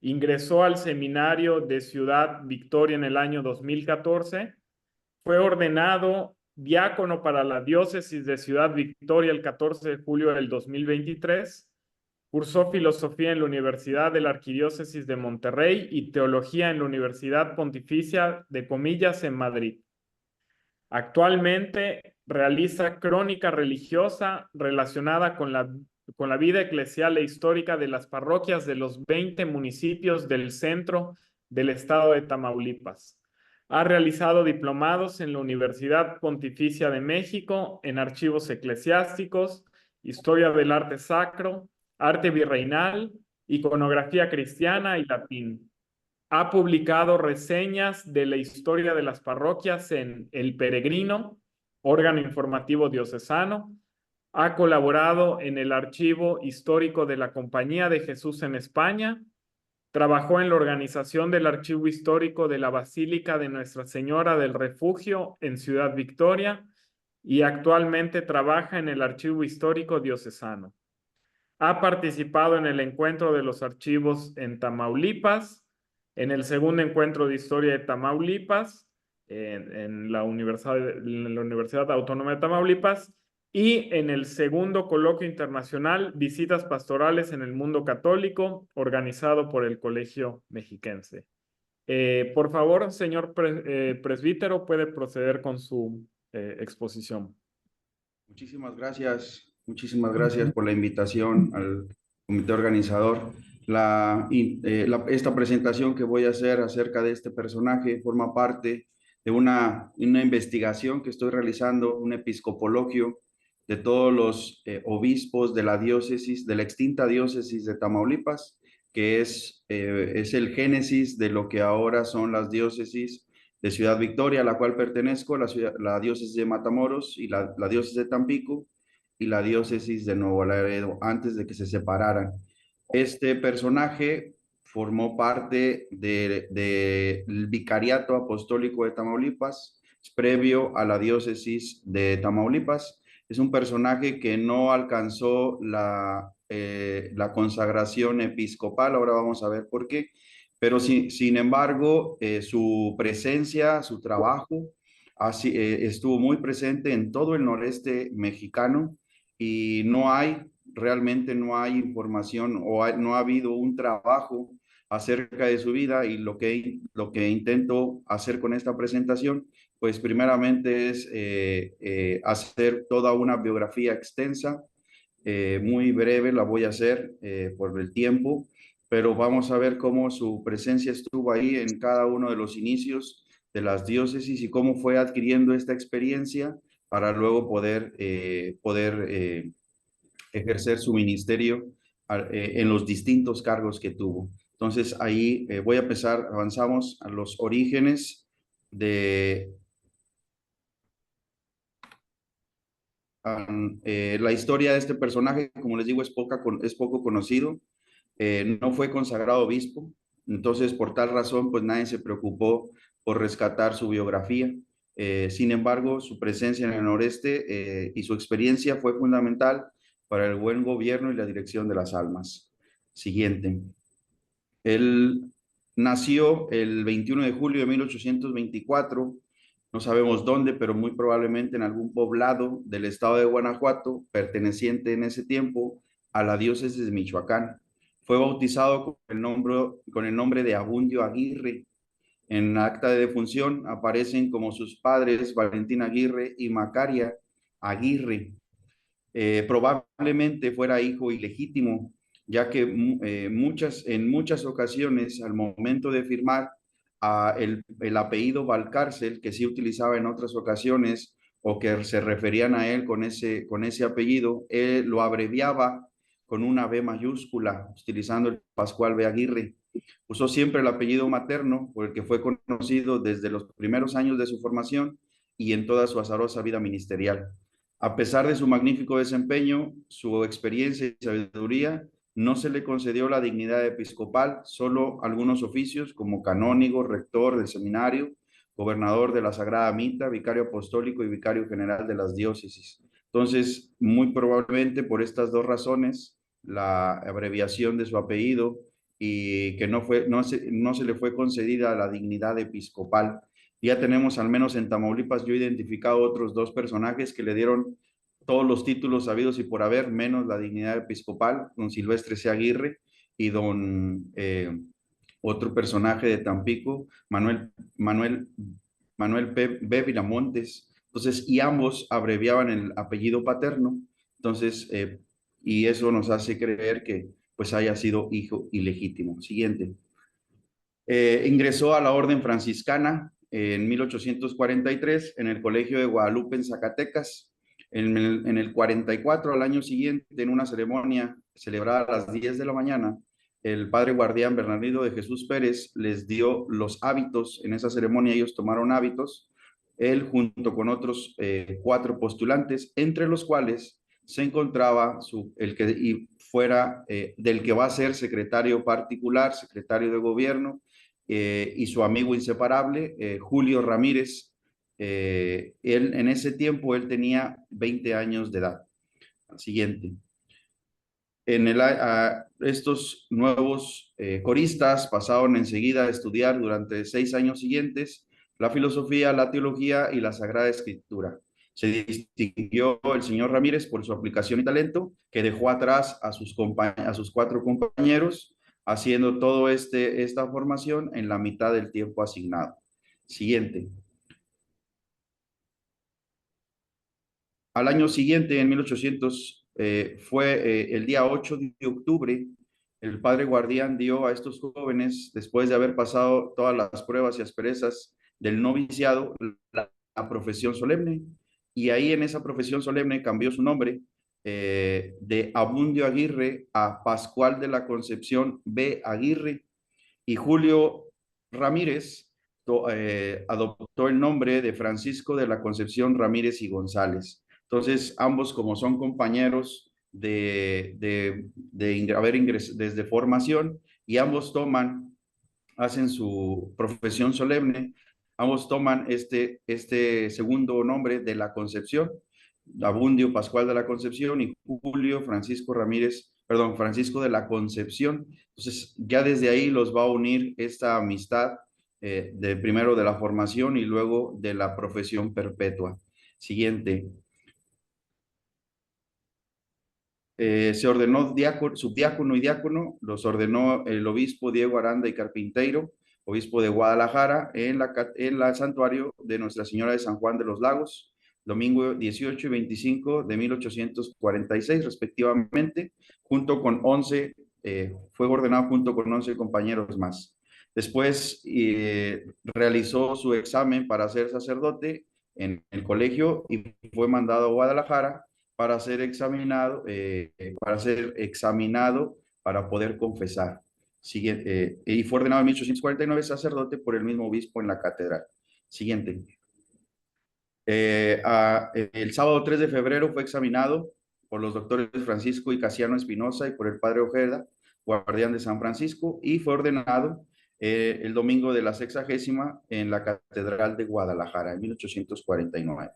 Ingresó al seminario de Ciudad Victoria en el año 2014. Fue ordenado diácono para la diócesis de Ciudad Victoria el 14 de julio del 2023. Cursó filosofía en la Universidad de la Arquidiócesis de Monterrey y teología en la Universidad Pontificia de Comillas en Madrid. Actualmente realiza crónica religiosa relacionada con la vida eclesial e histórica de las parroquias de los 20 municipios del centro del estado de Tamaulipas. Ha realizado diplomados en la Universidad Pontificia de México en archivos eclesiásticos, historia del arte sacro, arte virreinal, iconografía cristiana y latín. Ha publicado reseñas de la historia de las parroquias en El Peregrino, órgano informativo diocesano. Ha colaborado en el archivo histórico de la Compañía de Jesús en España. Trabajó en la organización del archivo histórico de la Basílica de Nuestra Señora del Refugio en Ciudad Victoria y actualmente trabaja en el archivo histórico diocesano. Ha participado en el encuentro de los archivos en Tamaulipas, en el segundo encuentro de historia de Tamaulipas, en la Universidad Autónoma de Tamaulipas, y en el segundo coloquio internacional Visitas Pastorales en el Mundo Católico, organizado por el Colegio Mexiquense. Por favor, señor presbítero, puede proceder con su exposición. Muchísimas gracias por la invitación comité organizador. Esta presentación que voy a hacer acerca de este personaje forma parte de una investigación que estoy realizando, un episcopologio de todos los obispos de la diócesis, de la extinta diócesis de Tamaulipas, que es el génesis de lo que ahora son las diócesis de Ciudad Victoria, a la cual pertenezco, la diócesis de Matamoros y la diócesis de Tampico y la diócesis de Nuevo Laredo, antes de que se separaran. Este personaje formó parte del Vicariato Apostólico de Tamaulipas, previo a la diócesis de Tamaulipas. Es un personaje que no alcanzó la consagración episcopal, ahora vamos a ver por qué, pero sin embargo, su presencia, su trabajo, estuvo muy presente en todo el noreste mexicano y realmente no hay información no ha habido un trabajo acerca de su vida, y lo que intento hacer con esta presentación, pues primeramente es hacer toda una biografía extensa, muy breve la voy a hacer por el tiempo, pero vamos a ver cómo su presencia estuvo ahí en cada uno de los inicios de las diócesis y cómo fue adquiriendo esta experiencia para luego poder ejercer su ministerio en los distintos cargos que tuvo. Entonces ahí voy a empezar, avanzamos a los orígenes de la historia de este personaje. Como les digo, es poco conocido. No fue consagrado obispo, entonces por tal razón pues nadie se preocupó por rescatar su biografía. Sin embargo, su presencia en el noreste y su experiencia fue fundamental para el buen gobierno y la dirección de las almas. Siguiente. Él nació el 21 de julio de 1824, no sabemos dónde, pero muy probablemente en algún poblado del estado de Guanajuato, perteneciente en ese tiempo a la diócesis de Michoacán. Fue bautizado con el nombre de Abundio Aguirre. En acta de defunción aparecen como sus padres Valentín Aguirre y Macaria Aguirre. Probablemente fuera hijo ilegítimo, ya que en muchas ocasiones al momento de firmar el apellido Valcárcel, que sí utilizaba en otras ocasiones o que se referían a él con ese apellido, él lo abreviaba con una B mayúscula, utilizando el Pascual B. Aguirre. Usó siempre el apellido materno, por el que fue conocido desde los primeros años de su formación y en toda su azarosa vida ministerial. A pesar de su magnífico desempeño, su experiencia y sabiduría, no se le concedió la dignidad episcopal, solo algunos oficios como canónigo, rector del seminario, gobernador de la Sagrada Mita, vicario apostólico y vicario general de las diócesis. Entonces, muy probablemente por estas dos razones, la abreviación de su apellido y que no se le fue concedida la dignidad episcopal. Ya tenemos, al menos en Tamaulipas, yo he identificado otros dos personajes que le dieron todos los títulos sabidos y por haber, menos la dignidad episcopal, don Silvestre C. Aguirre y otro personaje de Tampico, Manuel B. Viramontes. Entonces, y ambos abreviaban el apellido paterno. Entonces, y eso nos hace creer que pues haya sido hijo ilegítimo. Siguiente. Ingresó a la orden franciscana en 1843 en el Colegio de Guadalupe en Zacatecas. En el 44, al año siguiente, en una ceremonia celebrada a las 10 de la mañana, el padre guardián Bernardino de Jesús Pérez les dio los hábitos. En esa ceremonia ellos tomaron hábitos, él junto con otros 4 postulantes, entre los cuales se encontraba el que fuera del que va a ser secretario particular, secretario de gobierno, y su amigo inseparable, Julio Ramírez. En ese tiempo él tenía 20 años de edad. Siguiente. Estos nuevos coristas pasaron enseguida a estudiar durante 6 años siguientes la filosofía, la teología y la Sagrada Escritura. Se distinguió el señor Ramírez por su aplicación y talento, que dejó atrás a sus 4 compañeros, haciendo toda esta formación en la mitad del tiempo asignado. Siguiente. Al año siguiente, en fue el día 8 de octubre, el padre guardián dio a estos jóvenes, después de haber pasado todas las pruebas y asperezas del noviciado, la profesión solemne. Y ahí en esa profesión solemne cambió su nombre de Abundio Aguirre a Pascual de la Concepción B. Aguirre. Y Julio Ramírez adoptó el nombre de Francisco de la Concepción Ramírez y González. Entonces, ambos, como son compañeros de haber ingresado desde formación, y ambos hacen su profesión solemne, ambos toman este segundo nombre de la Concepción, Abundio Pascual de la Concepción y Julio Francisco Ramírez, perdón, Francisco de la Concepción. Entonces, ya desde ahí los va a unir esta amistad de primero de la formación y luego de la profesión perpetua. Siguiente. Se ordenó subdiácono y diácono, los ordenó el obispo Diego Aranda y Carpinteiro, obispo de Guadalajara, en la santuario de Nuestra Señora de San Juan de los Lagos, domingo 18 y 25 de 1846, respectivamente, junto con 11, fue ordenado junto con 11 compañeros más. Después realizó su examen para ser sacerdote en el colegio y fue mandado a Guadalajara para ser examinado, para poder confesar. Y fue ordenado en 1849 sacerdote por el mismo obispo en la catedral. Siguiente. El sábado 3 de febrero fue examinado por los doctores Francisco y Casiano Espinosa y por el padre Ojeda, guardián de San Francisco, y fue ordenado el domingo de la 60ª en la catedral de Guadalajara, en 1849.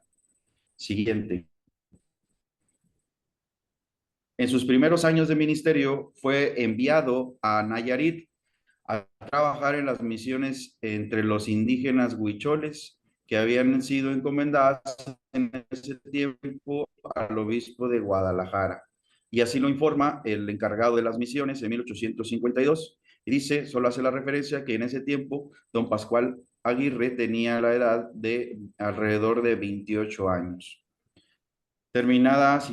Siguiente. En sus primeros años de ministerio fue enviado a Nayarit a trabajar en las misiones entre los indígenas huicholes que habían sido encomendadas en ese tiempo al obispo de Guadalajara. Y así lo informa el encargado de las misiones en 1852. Y dice, solo hace la referencia que en ese tiempo don Pascual Aguirre tenía la edad de alrededor de 28 años. Terminadas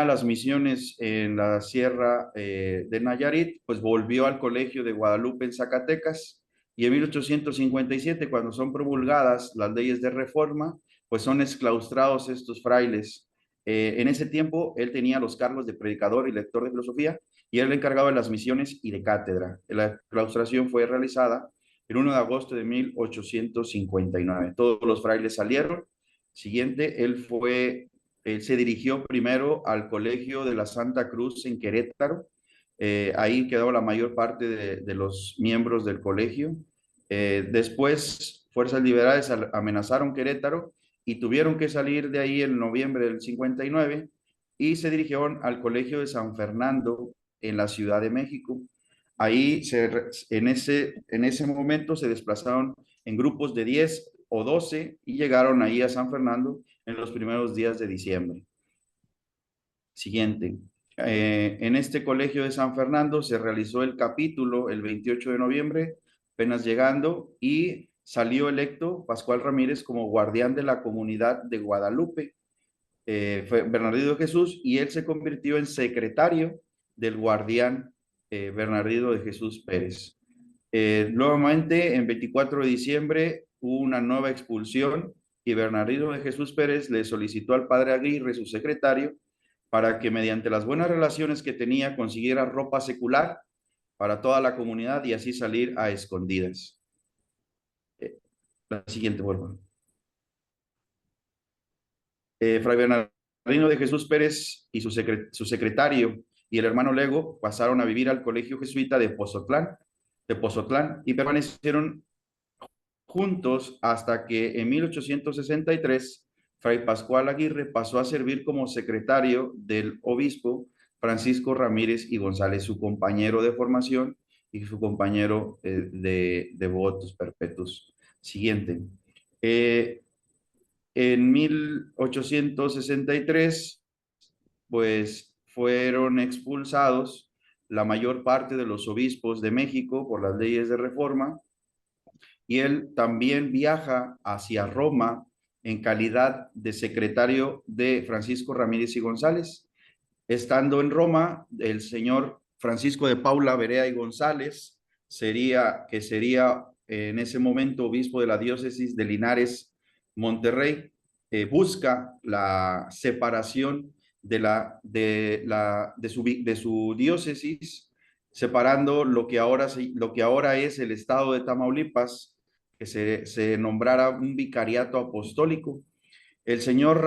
las misiones en la sierra de Nayarit, pues volvió al colegio de Guadalupe en Zacatecas, y en 1857, cuando son promulgadas las leyes de reforma, pues son exclaustrados estos frailes. En ese tiempo él tenía los cargos de predicador y lector de filosofía, y era el encargado de las misiones y de cátedra. La claustración fue realizada el 1 de agosto de 1859. Todos los frailes salieron. Siguiente, él se dirigió primero al Colegio de la Santa Cruz en Querétaro. Ahí quedó la mayor parte de los miembros del colegio. Después, fuerzas liberales amenazaron Querétaro y tuvieron que salir de ahí en noviembre del 59 y se dirigieron al Colegio de San Fernando en la Ciudad de México. Ahí, en ese momento, se desplazaron en grupos de 10 o 12 y llegaron ahí a San Fernando en los primeros días de diciembre. Siguiente. En este colegio de San Fernando se realizó el capítulo el 28 de noviembre, apenas llegando, y salió electo Pascual Ramírez como guardián de la comunidad de Guadalupe. Fue Bernardino de Jesús, y él se convirtió en secretario del guardián Bernardino de Jesús Pérez. Nuevamente, en 24 de diciembre, hubo una nueva expulsión y Bernardino de Jesús Pérez le solicitó al padre Aguirre, su secretario, para que mediante las buenas relaciones que tenía consiguiera ropa secular para toda la comunidad y así salir a escondidas. La siguiente, por favor. Fray Bernardino de Jesús Pérez y su secretario y el hermano Lego pasaron a vivir al colegio jesuita de Pozotlán y permanecieron juntos hasta que en 1863 Fray Pascual Aguirre pasó a servir como secretario del obispo Francisco Ramírez y González, su compañero de formación y su compañero de votos perpetuos. Siguiente. En 1863, pues fueron expulsados la mayor parte de los obispos de México por las leyes de reforma, y él también viaja hacia Roma en calidad de secretario de Francisco Ramírez y González. Estando en Roma, el señor Francisco de Paula Berea y González, sería en ese momento obispo de la diócesis de Linares, Monterrey, busca la separación de su diócesis, separando lo que ahora es el estado de Tamaulipas, que se nombrara un vicariato apostólico. El señor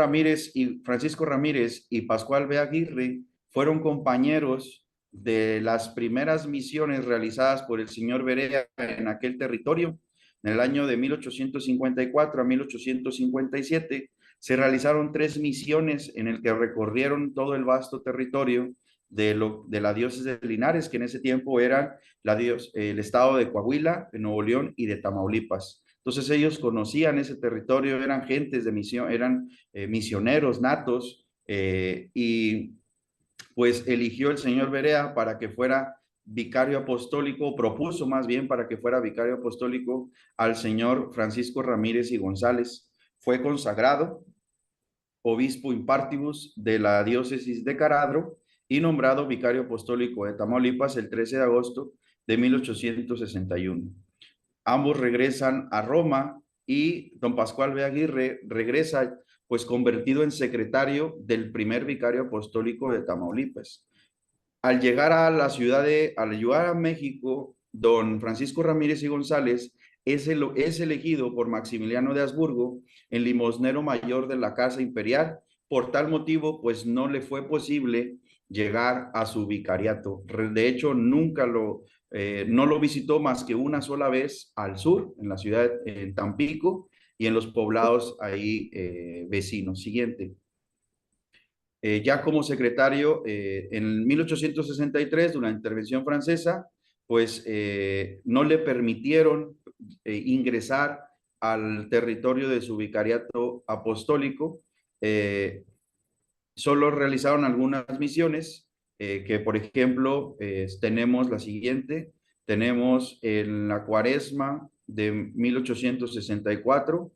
Francisco Ramírez y Pascual B. Aguirre fueron compañeros de las primeras misiones realizadas por el señor Berea en aquel territorio. En el año de 1854 a 1857 se realizaron 3 misiones en el que recorrieron todo el vasto territorio de la diócesis de Linares, que en ese tiempo eran el estado de Coahuila, de Nuevo León y de Tamaulipas. Entonces ellos conocían ese territorio, eran gentes de misión, eran misioneros natos, y pues eligió el señor Berea para que fuera vicario apostólico, propuso más bien para que fuera vicario apostólico al señor Francisco Ramírez y González. Fue consagrado obispo in partibus de la diócesis de Caradro y nombrado vicario apostólico de Tamaulipas el 13 de agosto de 1861. Ambos regresan a Roma y don Pascual B. Aguirre regresa pues convertido en secretario del primer vicario apostólico de Tamaulipas. Al llegar a México, don Francisco Ramírez y González es elegido por Maximiliano de Habsburgo en limosnero mayor de la Casa Imperial. Por tal motivo, pues no le fue posible llegar a su vicariato. De hecho, no lo visitó más que una sola vez al sur, en la ciudad de Tampico y en los poblados ahí vecinos. Siguiente. Ya como secretario, en 1863, durante la intervención francesa, pues no le permitieron ingresar al territorio de su vicariato apostólico. Solo realizaron algunas misiones, que por ejemplo tenemos la siguiente, tenemos en la Cuaresma de 1864,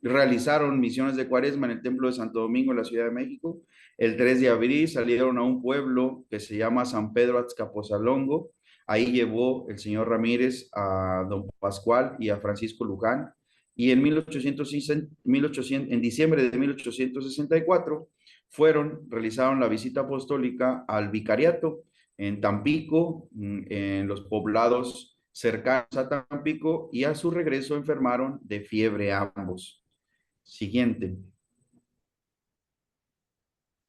realizaron misiones de Cuaresma en el Templo de Santo Domingo en la Ciudad de México. El 3 de abril salieron a un pueblo que se llama San Pedro Azcapotzalongo. Ahí llevó el señor Ramírez a don Pascual y a Francisco Luján. Y en diciembre de 1864 realizaron la visita apostólica al vicariato en Tampico, en los poblados cercanos a Tampico, y a su regreso enfermaron de fiebre ambos. Siguiente.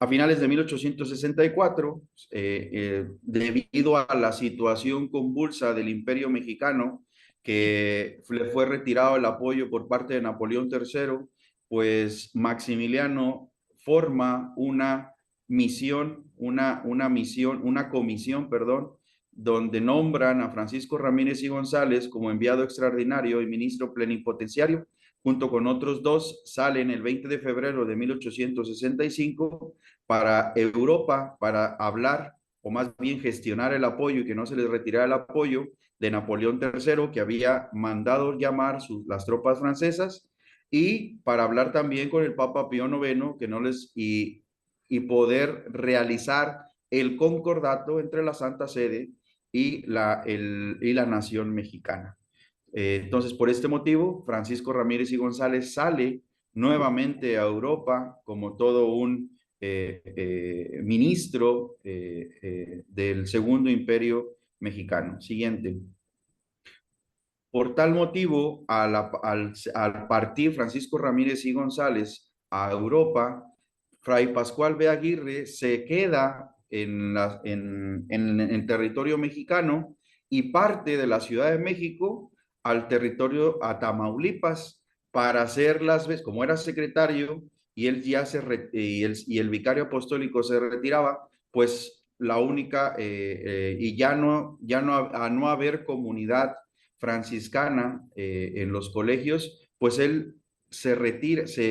A finales de 1864, debido a la situación convulsa del Imperio Mexicano, que le fue retirado el apoyo por parte de Napoleón III, pues Maximiliano forma una comisión, donde nombran a Francisco Ramírez y González como enviado extraordinario y ministro plenipotenciario. Junto con otros 2, salen el 20 de febrero de 1865 para Europa para hablar, o más bien gestionar el apoyo y que no se les retirara el apoyo de Napoleón III, que había mandado llamar las tropas francesas, y para hablar también con el Papa Pío IX y poder realizar el concordato entre la Santa Sede y la nación mexicana. Entonces, por este motivo, Francisco Ramírez y González sale nuevamente a Europa como todo un ministro del Segundo Imperio Mexicano. Siguiente. Por tal motivo, al partir Francisco Ramírez y González a Europa, Fray Pascual B. Aguirre se queda en el territorio mexicano y parte de la Ciudad de México al territorio a Tamaulipas para hacer las veces, como era secretario y él ya y el vicario apostólico se retiraba, pues la única, y ya no haber comunidad franciscana en los colegios, pues él se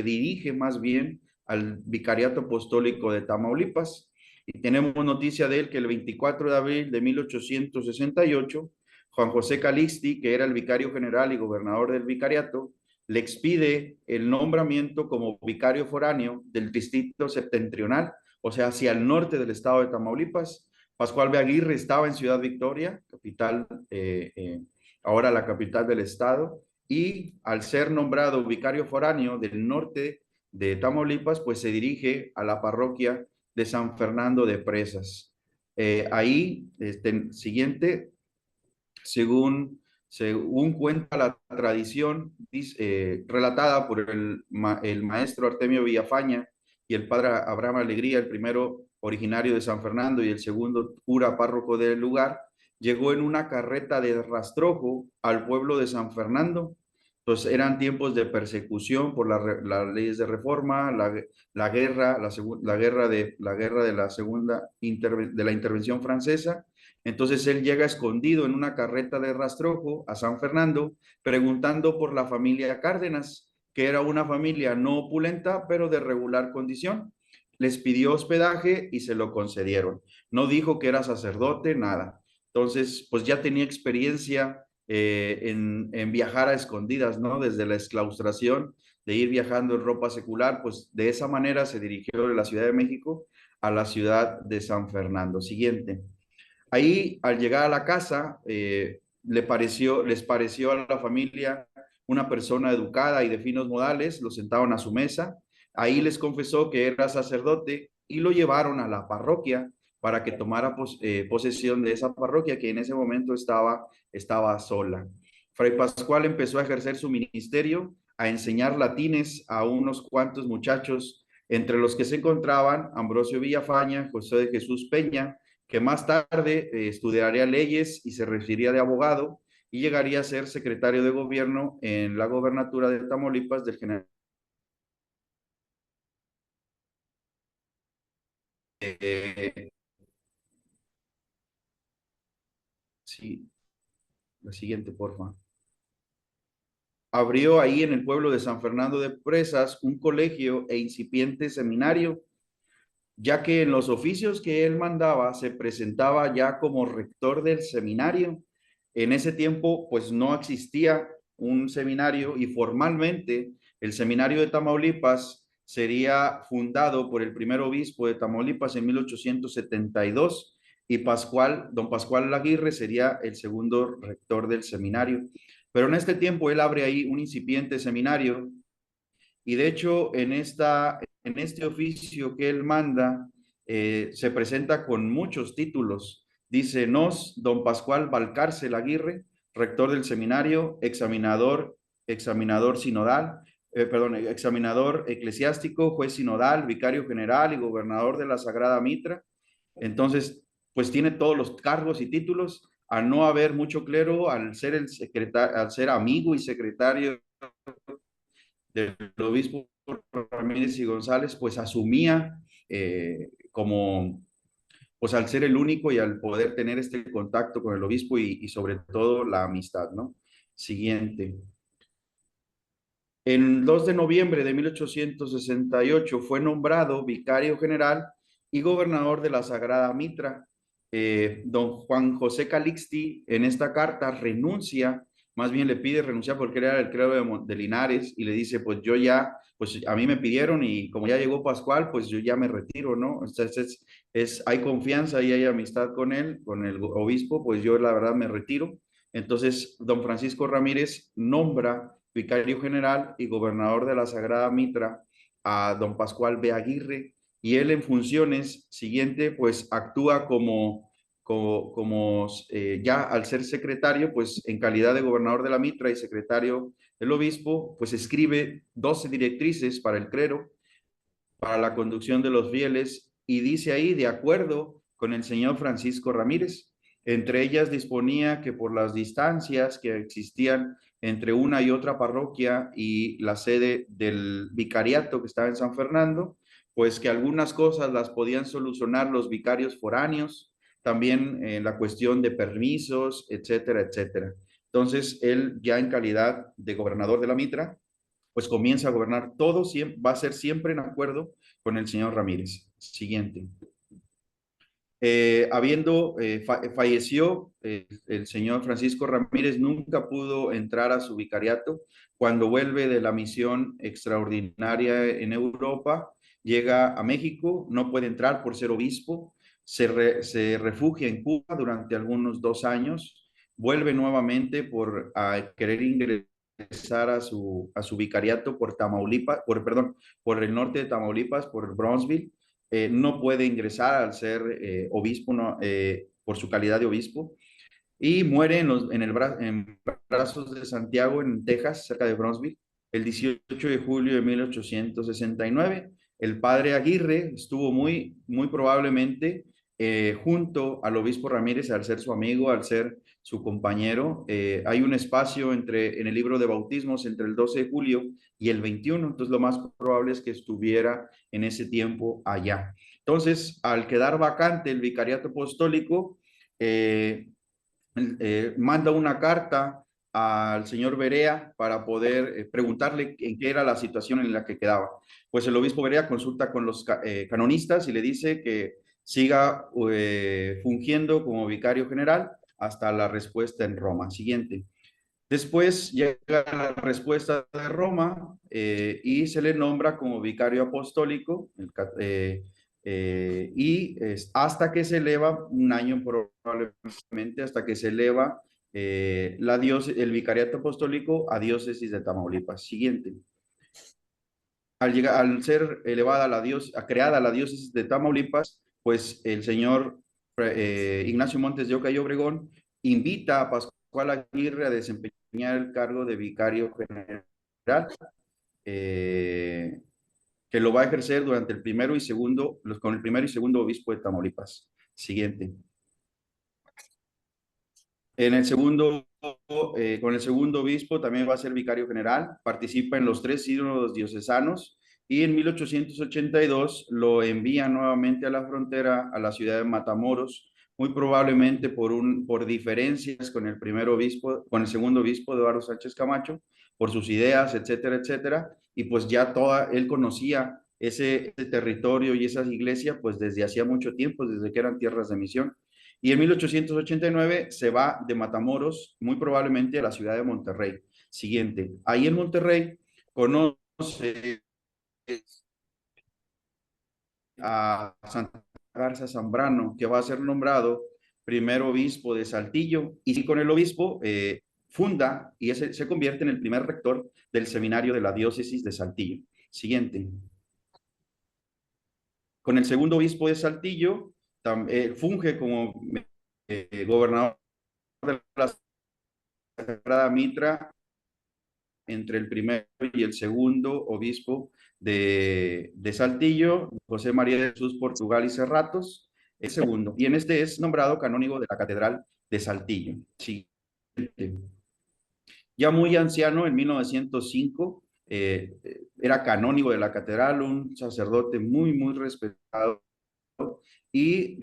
dirige más bien al vicariato apostólico de Tamaulipas. Y tenemos noticia de él que el 24 de abril de 1868, Juan José Calixti, que era el vicario general y gobernador del vicariato, le expide el nombramiento como vicario foráneo del distrito septentrional, o sea, hacia el norte del estado de Tamaulipas. Pascual B. Aguirre estaba en Ciudad Victoria, capital, ahora la capital del estado, y al ser nombrado vicario foráneo del norte de Tamaulipas, pues se dirige a la parroquia de San Fernando de Presas. Ahí, siguiente, según cuenta la tradición relatada por el maestro Artemio Villafaña y el padre Abraham Alegría, el primero originario de San Fernando y el segundo cura párroco del lugar, llegó en una carreta de rastrojo al pueblo de San Fernando. Entonces eran tiempos de persecución por las leyes de reforma, la guerra de la segunda de la intervención francesa. Entonces él llega escondido en una carreta de rastrojo a San Fernando, preguntando por la familia Cárdenas, que era una familia no opulenta, pero de regular condición. Les pidió hospedaje y se lo concedieron. No dijo que era sacerdote, nada. Entonces, pues ya tenía experiencia en viajar a escondidas, ¿no? Desde la exclaustración, de ir viajando en ropa secular, pues de esa manera se dirigió de la Ciudad de México a la ciudad de San Fernando. Siguiente. Ahí, al llegar a la casa, les pareció a la familia una persona educada y de finos modales, lo sentaron a su mesa, ahí les confesó que era sacerdote y lo llevaron a la parroquia para que tomara posesión de esa parroquia que en ese momento estaba sola. Fray Pascual empezó a ejercer su ministerio, a enseñar latines a unos cuantos muchachos, entre los que se encontraban Ambrosio Villafaña, José de Jesús Peña, que más tarde estudiaría leyes y se recibiría de abogado y llegaría a ser secretario de gobierno en la gobernatura de Tamaulipas del general. Sí, la siguiente, porfa. Abrió ahí en el pueblo de San Fernando de Presas un colegio e incipiente seminario, ya que en los oficios que él mandaba se presentaba ya como rector del seminario. En ese tiempo, pues no existía un seminario y formalmente el seminario de Tamaulipas sería fundado por el primer obispo de Tamaulipas en 1872 y don Pascual Aguirre sería el segundo rector del seminario. Pero en este tiempo él abre ahí un incipiente seminario y de hecho en este oficio que él manda se presenta con muchos títulos. Dice, don Pascual Valcárcel Aguirre, rector del seminario, examinador sinodal, examinador eclesiástico, juez sinodal, vicario general y gobernador de la Sagrada Mitra. Entonces, pues tiene todos los cargos y títulos. Al no haber mucho clero, al ser amigo y secretario del obispo Ramírez y González, pues asumía como, pues al ser el único y al poder tener este contacto con el obispo y sobre todo la amistad, ¿no? Siguiente. El 2 de noviembre de 1868 fue nombrado vicario general y gobernador de la Sagrada Mitra. Don Juan José Calixti en esta carta renuncia, más bien le pide renunciar porque era el clero de Linares y le dice, pues yo ya, pues a mí me pidieron y como ya llegó Pascual, pues yo ya me retiro, ¿no? Entonces hay confianza y hay amistad con él, con el obispo, pues yo la verdad me retiro. Entonces, don Francisco Ramírez nombra vicario general y gobernador de la Sagrada Mitra a don Pascual B. Aguirre, y él en funciones siguiente, pues actúa ya al ser secretario, pues en calidad de gobernador de la Mitra y secretario del obispo, pues escribe 12 directrices para el clero, para la conducción de los fieles, y dice ahí, de acuerdo con el señor Francisco Ramírez, entre ellas disponía que por las distancias que existían entre una y otra parroquia y la sede del vicariato que estaba en San Fernando, pues que algunas cosas las podían solucionar los vicarios foráneos, también la cuestión de permisos, etcétera, etcétera. Entonces, él ya en calidad de gobernador de la Mitra, pues comienza a gobernar todo, va a ser siempre en acuerdo con el señor Ramírez. Siguiente. Falleció el señor Francisco Ramírez, nunca pudo entrar a su vicariato. Cuando vuelve de la misión extraordinaria en Europa, llega a México, no puede entrar por ser obispo, se refugia en Cuba durante algunos 2 años, vuelve nuevamente por querer ingresar a su vicariato por Tamaulipas, por el norte de Tamaulipas, por Brownsville. No puede ingresar al ser obispo, no, por su calidad de obispo, y muere en brazos de Santiago, en Texas, cerca de Brownsville, el 18 de julio de 1869. El padre Aguirre estuvo muy probablemente junto al obispo Ramírez, al ser su amigo, al ser su compañero. Hay un espacio en el libro de bautismos entre el 12 de julio y el 21, entonces lo más probable es que estuviera en ese tiempo allá. Entonces, al quedar vacante el vicariato apostólico, manda una carta al señor Berea para poder preguntarle en qué era la situación en la que quedaba. Pues el obispo Berea consulta con los canonistas y le dice que siga fungiendo como vicario general hasta la respuesta en Roma. Siguiente. Después llega la respuesta de Roma y se le nombra como vicario apostólico hasta que se eleva un año probablemente, hasta que se eleva el vicariato apostólico a diócesis de Tamaulipas. Siguiente. Al ser creada la diócesis de Tamaulipas, pues el señor Ignacio Montes de Oca y Obregón invita a Pascual Aguirre a desempeñar el cargo de vicario general, que lo va a ejercer durante con el primero y segundo obispo de Tamaulipas. Siguiente. Con el segundo obispo también va a ser vicario general, participa en los 3 sínodos diocesanos y en 1882 lo envía nuevamente a la frontera, a la ciudad de Matamoros, muy probablemente por diferencias con con el segundo obispo, Eduardo Sánchez Camacho, por sus ideas, etcétera, etcétera, y pues ya él conocía ese territorio y esas iglesias pues desde hacía mucho tiempo, desde que eran tierras de misión. Y en 1889 se va de Matamoros, muy probablemente a la ciudad de Monterrey. Siguiente. Ahí en Monterrey conoce a Santa Garza Zambrano, que va a ser nombrado primer obispo de Saltillo, y con el obispo funda y se convierte en el primer rector del seminario de la diócesis de Saltillo. Siguiente. Con el segundo obispo de Saltillo, funge como gobernador de la Sagrada Mitra entre el primero y el segundo obispo de Saltillo, José María de Jesús Portugal y Cerratos, el segundo. Y en este es nombrado canónigo de la Catedral de Saltillo. Siguiente. Ya muy anciano, en 1905, era canónigo de la catedral, un sacerdote muy respetado, y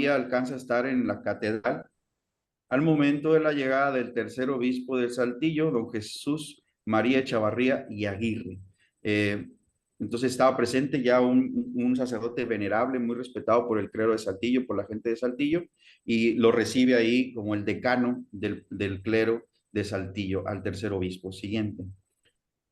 alcanza a estar en la catedral al momento de la llegada del tercer obispo de Saltillo, don Jesús María Chavarría y Aguirre. Entonces estaba presente ya un sacerdote venerable, muy respetado por el clero de Saltillo, por la gente de Saltillo, y lo recibe ahí como el decano del clero de Saltillo, al tercer obispo. Siguiente.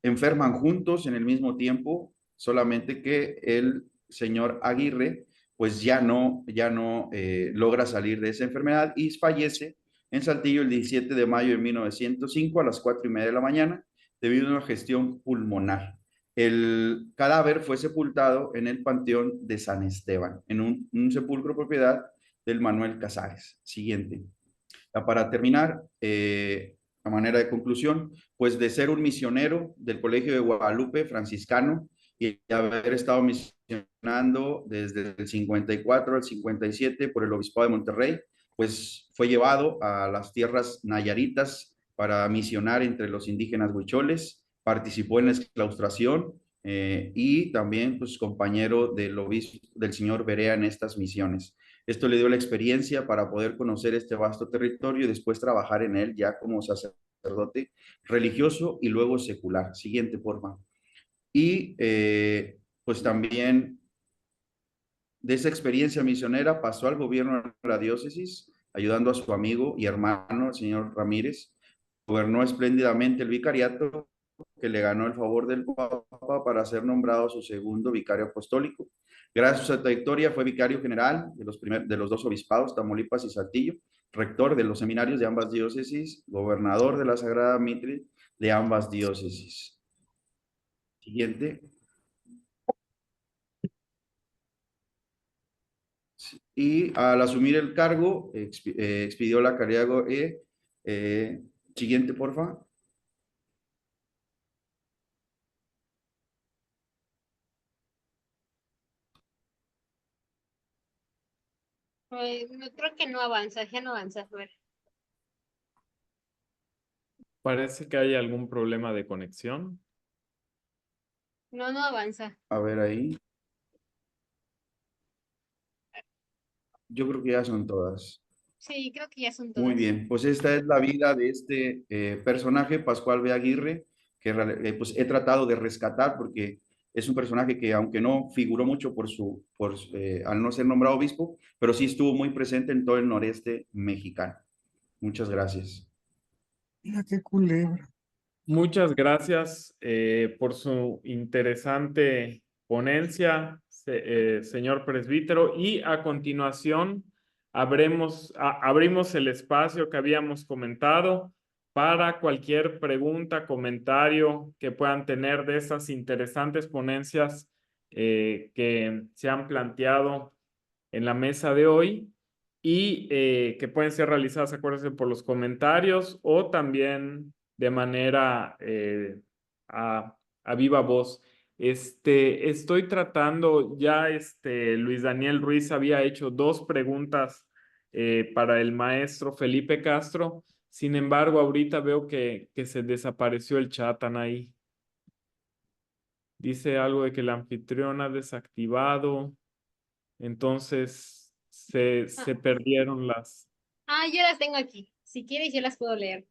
Enferman juntos en el mismo tiempo, solamente que el señor Aguirre pues ya no logra salir de esa enfermedad y fallece en Saltillo el 17 de mayo de 1905 a las 4:30 de la mañana debido a una gestión pulmonar. El cadáver fue sepultado en el Panteón de San Esteban, en un sepulcro propiedad del Manuel Casares. Siguiente. Para terminar, a manera de conclusión, pues de ser un misionero del Colegio de Guadalupe franciscano y haber estado misionando desde el 54 al 57 por el Obispado de Monterrey, pues fue llevado a las tierras nayaritas para misionar entre los indígenas huicholes, participó en la exclaustración y también pues compañero del señor Berea en estas misiones. Esto le dio la experiencia para poder conocer este vasto territorio y después trabajar en él ya como sacerdote religioso y luego secular. Siguiente forma. Y pues también de esa experiencia misionera pasó al gobierno de la diócesis, ayudando a su amigo y hermano, el señor Ramírez. Gobernó espléndidamente el vicariato, que le ganó el favor del Papa para ser nombrado su segundo vicario apostólico. Gracias a su trayectoria fue vicario general de los dos obispados, Tamaulipas y Saltillo, rector de los seminarios de ambas diócesis, gobernador de la Sagrada Mitre de ambas diócesis. Siguiente. Y al asumir el cargo, expidió la Cariago E. Siguiente, porfa. No, creo que no avanza, ya no avanza. A ver. Parece que hay algún problema de conexión. No, no avanza. A ver ahí. Yo creo que ya son todas. Sí, creo que ya son Muy todas. bien, pues esta es la vida de este personaje, Pascual B. Aguirre, que pues he tratado de rescatar porque es un personaje que aunque no figuró mucho al no ser nombrado obispo, pero sí estuvo muy presente en todo el noreste mexicano. Muchas gracias. Mira qué culebra. Muchas gracias por su interesante ponencia, señor presbítero. Y a continuación abrimos el espacio que habíamos comentado para cualquier pregunta, comentario que puedan tener de estas interesantes ponencias que se han planteado en la mesa de hoy y que pueden ser realizadas, acuérdense, por los comentarios o también de manera a viva voz. Estoy tratando, ya Luis Daniel Ruiz había hecho 2 preguntas para el maestro Felipe Castro. Sin embargo, ahorita veo que se desapareció el chat, Anaí. Dice algo de que el anfitrión ha desactivado. Entonces se perdieron las. Yo las tengo aquí. Si quieres, yo las puedo leer.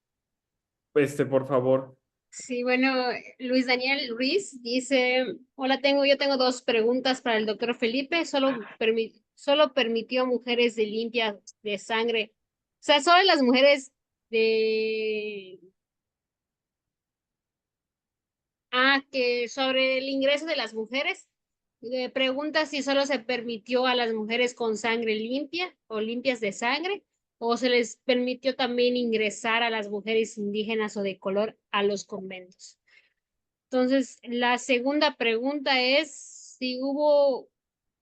Por favor. Sí, bueno, Luis Daniel Ruiz dice, hola, yo tengo 2 preguntas para el doctor Felipe. Solo permitió mujeres de limpia de sangre. O sea, solo las mujeres de... que sobre el ingreso de las mujeres. Pregunta si solo se permitió a las mujeres con sangre limpia o limpias de sangre, o se les permitió también ingresar a las mujeres indígenas o de color a los conventos. Entonces, la segunda pregunta es si hubo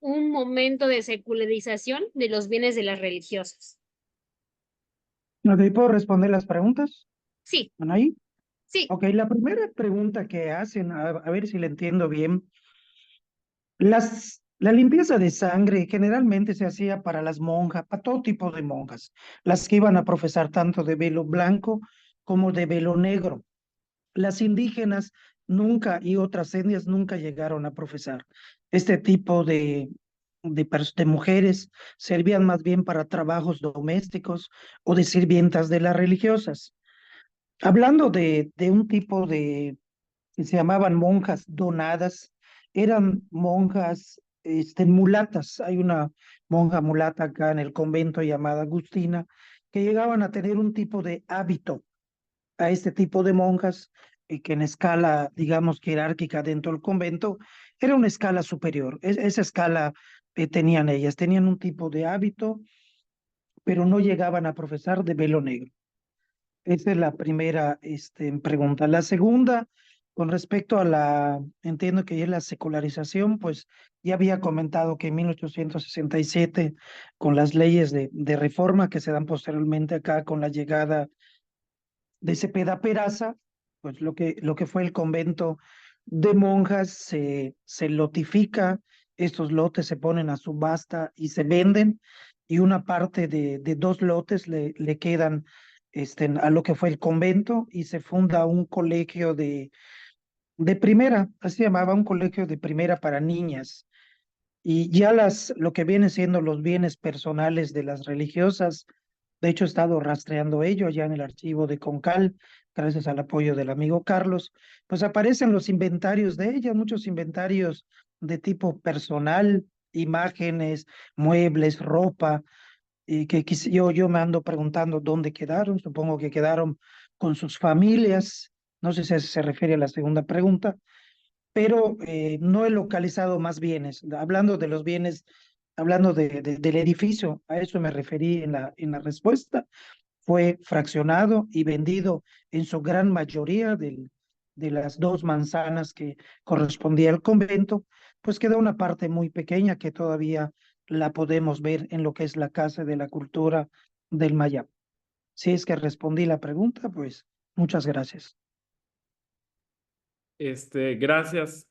un momento de secularización de los bienes de las religiosas. Ok, ¿puedo responder las preguntas? Sí, ¿Anaí? sí. Ok, la primera pregunta que hacen, a ver si la entiendo bien. La limpieza de sangre generalmente se hacía para las monjas, para todo tipo de monjas, las que iban a profesar tanto de velo blanco como de velo negro. Las indígenas nunca y otras etnias nunca llegaron a profesar. Este tipo de mujeres servían más bien para trabajos domésticos o de sirvientas de las religiosas. Hablando de un tipo que se llamaban monjas donadas, eran monjas mulatas. Hay una monja mulata acá en el convento llamada Agustina, que llegaban a tener un tipo de hábito a este tipo de monjas, que en escala, digamos, jerárquica dentro del convento, era una escala superior. Esa escala tenían ellas, tenían un tipo de hábito, pero no llegaban a profesar de velo negro. Esa es la primera pregunta. La segunda, con respecto a entiendo que ya es la secularización, pues ya había comentado que en 1867, con las leyes de reforma que se dan posteriormente acá, con la llegada de Cepeda Peraza, pues lo que fue el convento de monjas se lotifica, estos lotes se ponen a subasta y se venden, y una parte de 2 lotes le quedan a lo que fue el convento, y se funda un colegio de primera, así se llamaba, un colegio de primera para niñas. Y ya lo que vienen siendo los bienes personales de las religiosas, de hecho he estado rastreando ello ya en el archivo de Concal, gracias al apoyo del amigo Carlos, pues aparecen los inventarios de ellas, muchos inventarios de tipo personal, imágenes, muebles, ropa, y que yo me ando preguntando dónde quedaron. Supongo que quedaron con sus familias. No sé si se refiere a la segunda pregunta, pero no he localizado más bienes. Hablando de los bienes, hablando del edificio, a eso me referí en la respuesta. Fue fraccionado y vendido en su gran mayoría de las 2 manzanas que correspondía al convento, pues queda una parte muy pequeña que todavía la podemos ver en lo que es la Casa de la Cultura del Mayab. Si es que respondí la pregunta, pues muchas gracias. Gracias.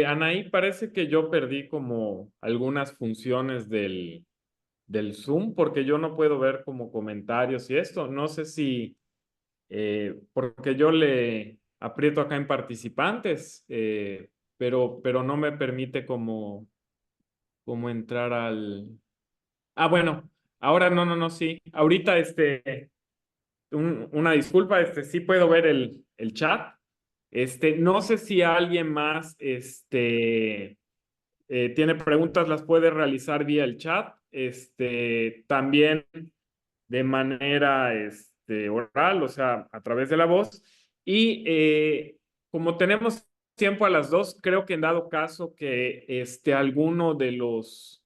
Anaí, parece que yo perdí como algunas funciones del Zoom porque yo no puedo ver como comentarios y esto. No sé si, porque yo le aprieto acá en participantes, pero no me permite como entrar al... Ah, bueno, ahora no, sí. Ahorita, una disculpa, sí puedo ver el chat. No sé si alguien más, tiene preguntas, las puede realizar vía el chat. También de manera, oral, o sea, a través de la voz. Y como tenemos tiempo a las 2, creo que en dado caso que, alguno de los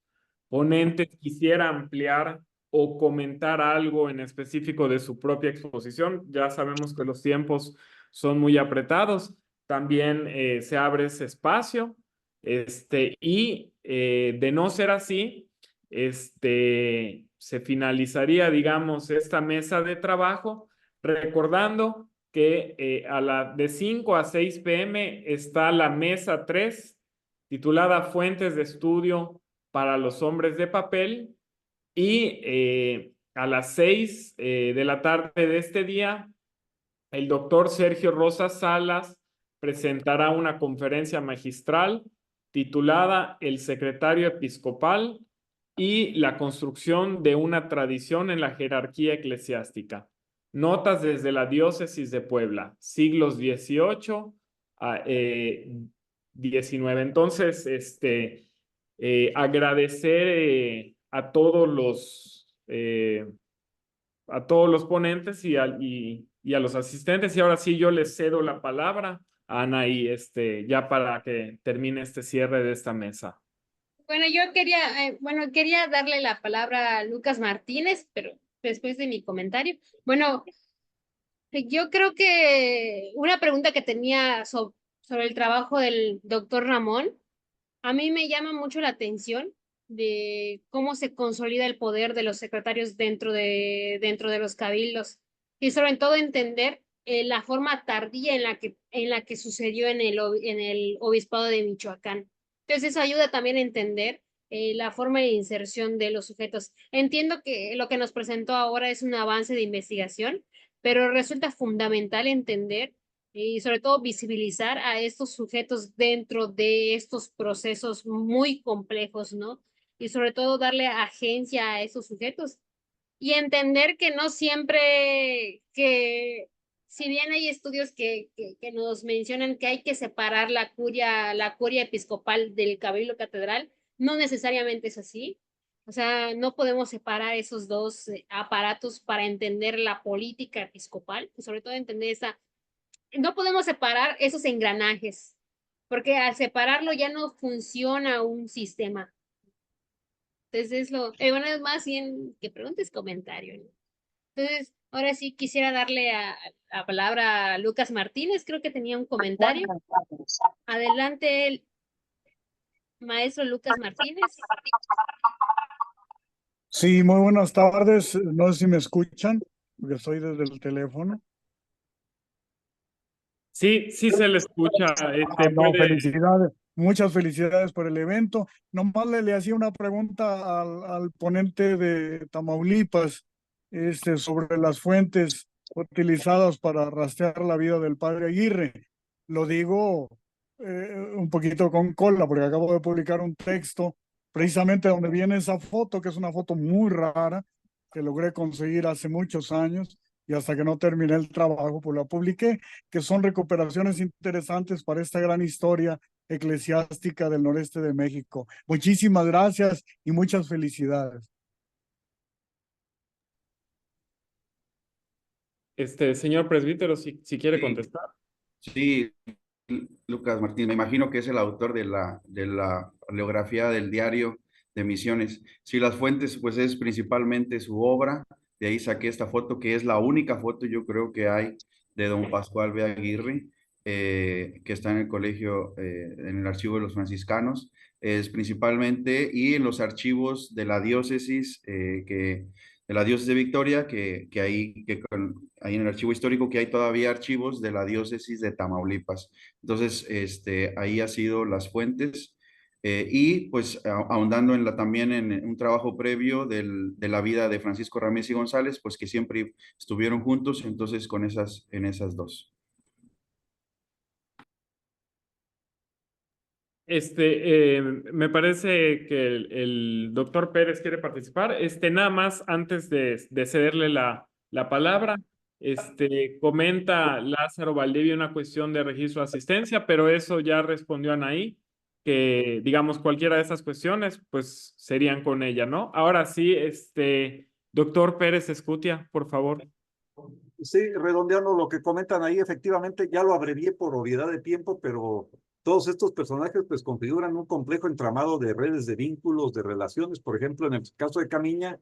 ponentes quisiera ampliar o comentar algo en específico de su propia exposición, ya sabemos que los tiempos son muy apretados. También se abre ese espacio. Y de no ser así, se finalizaría, digamos, esta mesa de trabajo, recordando que de 5 a 6 p.m. está la mesa 3, titulada Fuentes de Estudio para los Hombres de Papel, y a las 6 de la tarde de este día, el doctor Sergio Rosas Salas presentará una conferencia magistral titulada El secretario episcopal y la construcción de una tradición en la jerarquía eclesiástica. Notas desde la diócesis de Puebla, siglos XVIII a XIX. Entonces, agradecer a todos los ponentes y a los asistentes. Y ahora sí, yo les cedo la palabra a Ana y ya para que termine este cierre de esta mesa. Bueno, yo quería darle la palabra a Lucas Martínez, pero después de mi comentario. Bueno, yo creo que una pregunta que tenía sobre el trabajo del doctor Ramón, a mí me llama mucho la atención de cómo se consolida el poder de los secretarios dentro de los cabildos y sobre todo entender la forma tardía en la que sucedió en el obispado de Michoacán. Entonces eso ayuda también a entender la forma de inserción de los sujetos. Entiendo que lo que nos presentó ahora es un avance de investigación, pero resulta fundamental entender y sobre todo visibilizar a estos sujetos dentro de estos procesos muy complejos, ¿no? Y sobre todo darle agencia a esos sujetos y entender que no siempre, que si bien hay estudios que nos mencionan que hay que separar la curia episcopal del cabildo catedral, no necesariamente es así. O sea, no podemos separar esos dos aparatos para entender la política episcopal y sobre todo entender no podemos separar esos engranajes, porque al separarlo ya no funciona un sistema. Entonces bueno, es más bien que preguntes comentario, ¿no? Entonces, ahora sí quisiera darle la palabra a Lucas Martínez, creo que tenía un comentario. Adelante, el maestro Lucas Martínez. Sí, muy buenas tardes. No sé si me escuchan, porque estoy desde el teléfono. Sí, sí se le escucha. No, felicidades. Muchas felicidades por el evento. Nomás le hacía una pregunta al ponente de Tamaulipas, sobre las fuentes utilizadas para rastrear la vida del padre Aguirre. Lo digo un poquito con cola, porque acabo de publicar un texto precisamente donde viene esa foto, que es una foto muy rara, que logré conseguir hace muchos años y hasta que no terminé el trabajo, pues la publiqué, que son recuperaciones interesantes para esta gran historia eclesiástica del noreste de México. Muchísimas gracias y muchas felicidades. Señor presbítero, si quiere Sí. contestar. Sí, Lucas Martín, me imagino que es el autor de la bibliografía del diario de Misiones. Sí, las fuentes, pues es principalmente su obra, de ahí saqué esta foto, que es la única foto yo creo que hay de don Pascual B. Aguirre, que está en el colegio, en el archivo de los franciscanos, es principalmente, y en los archivos de la diócesis, de la diócesis de Victoria, que ahí en el archivo histórico, que hay todavía archivos de la diócesis de Tamaulipas. Entonces, ahí ha sido las fuentes. Y pues ahondando también en un trabajo previo de la vida de Francisco Ramírez y González, pues que siempre estuvieron juntos, entonces en esas dos. Me parece que el doctor Pérez quiere participar. Nada más antes de cederle la palabra, comenta Lázaro Valdivia una cuestión de registro de asistencia, pero eso ya respondió Anaí, que digamos cualquiera de esas cuestiones, pues serían con ella, ¿no? Ahora sí, doctor Pérez Escutia, por favor. Sí, redondeando lo que comentan ahí, efectivamente ya lo abrevié por obviedad de tiempo, pero todos estos personajes pues configuran un complejo entramado de redes de vínculos, de relaciones. Por ejemplo, en el caso de Camiña,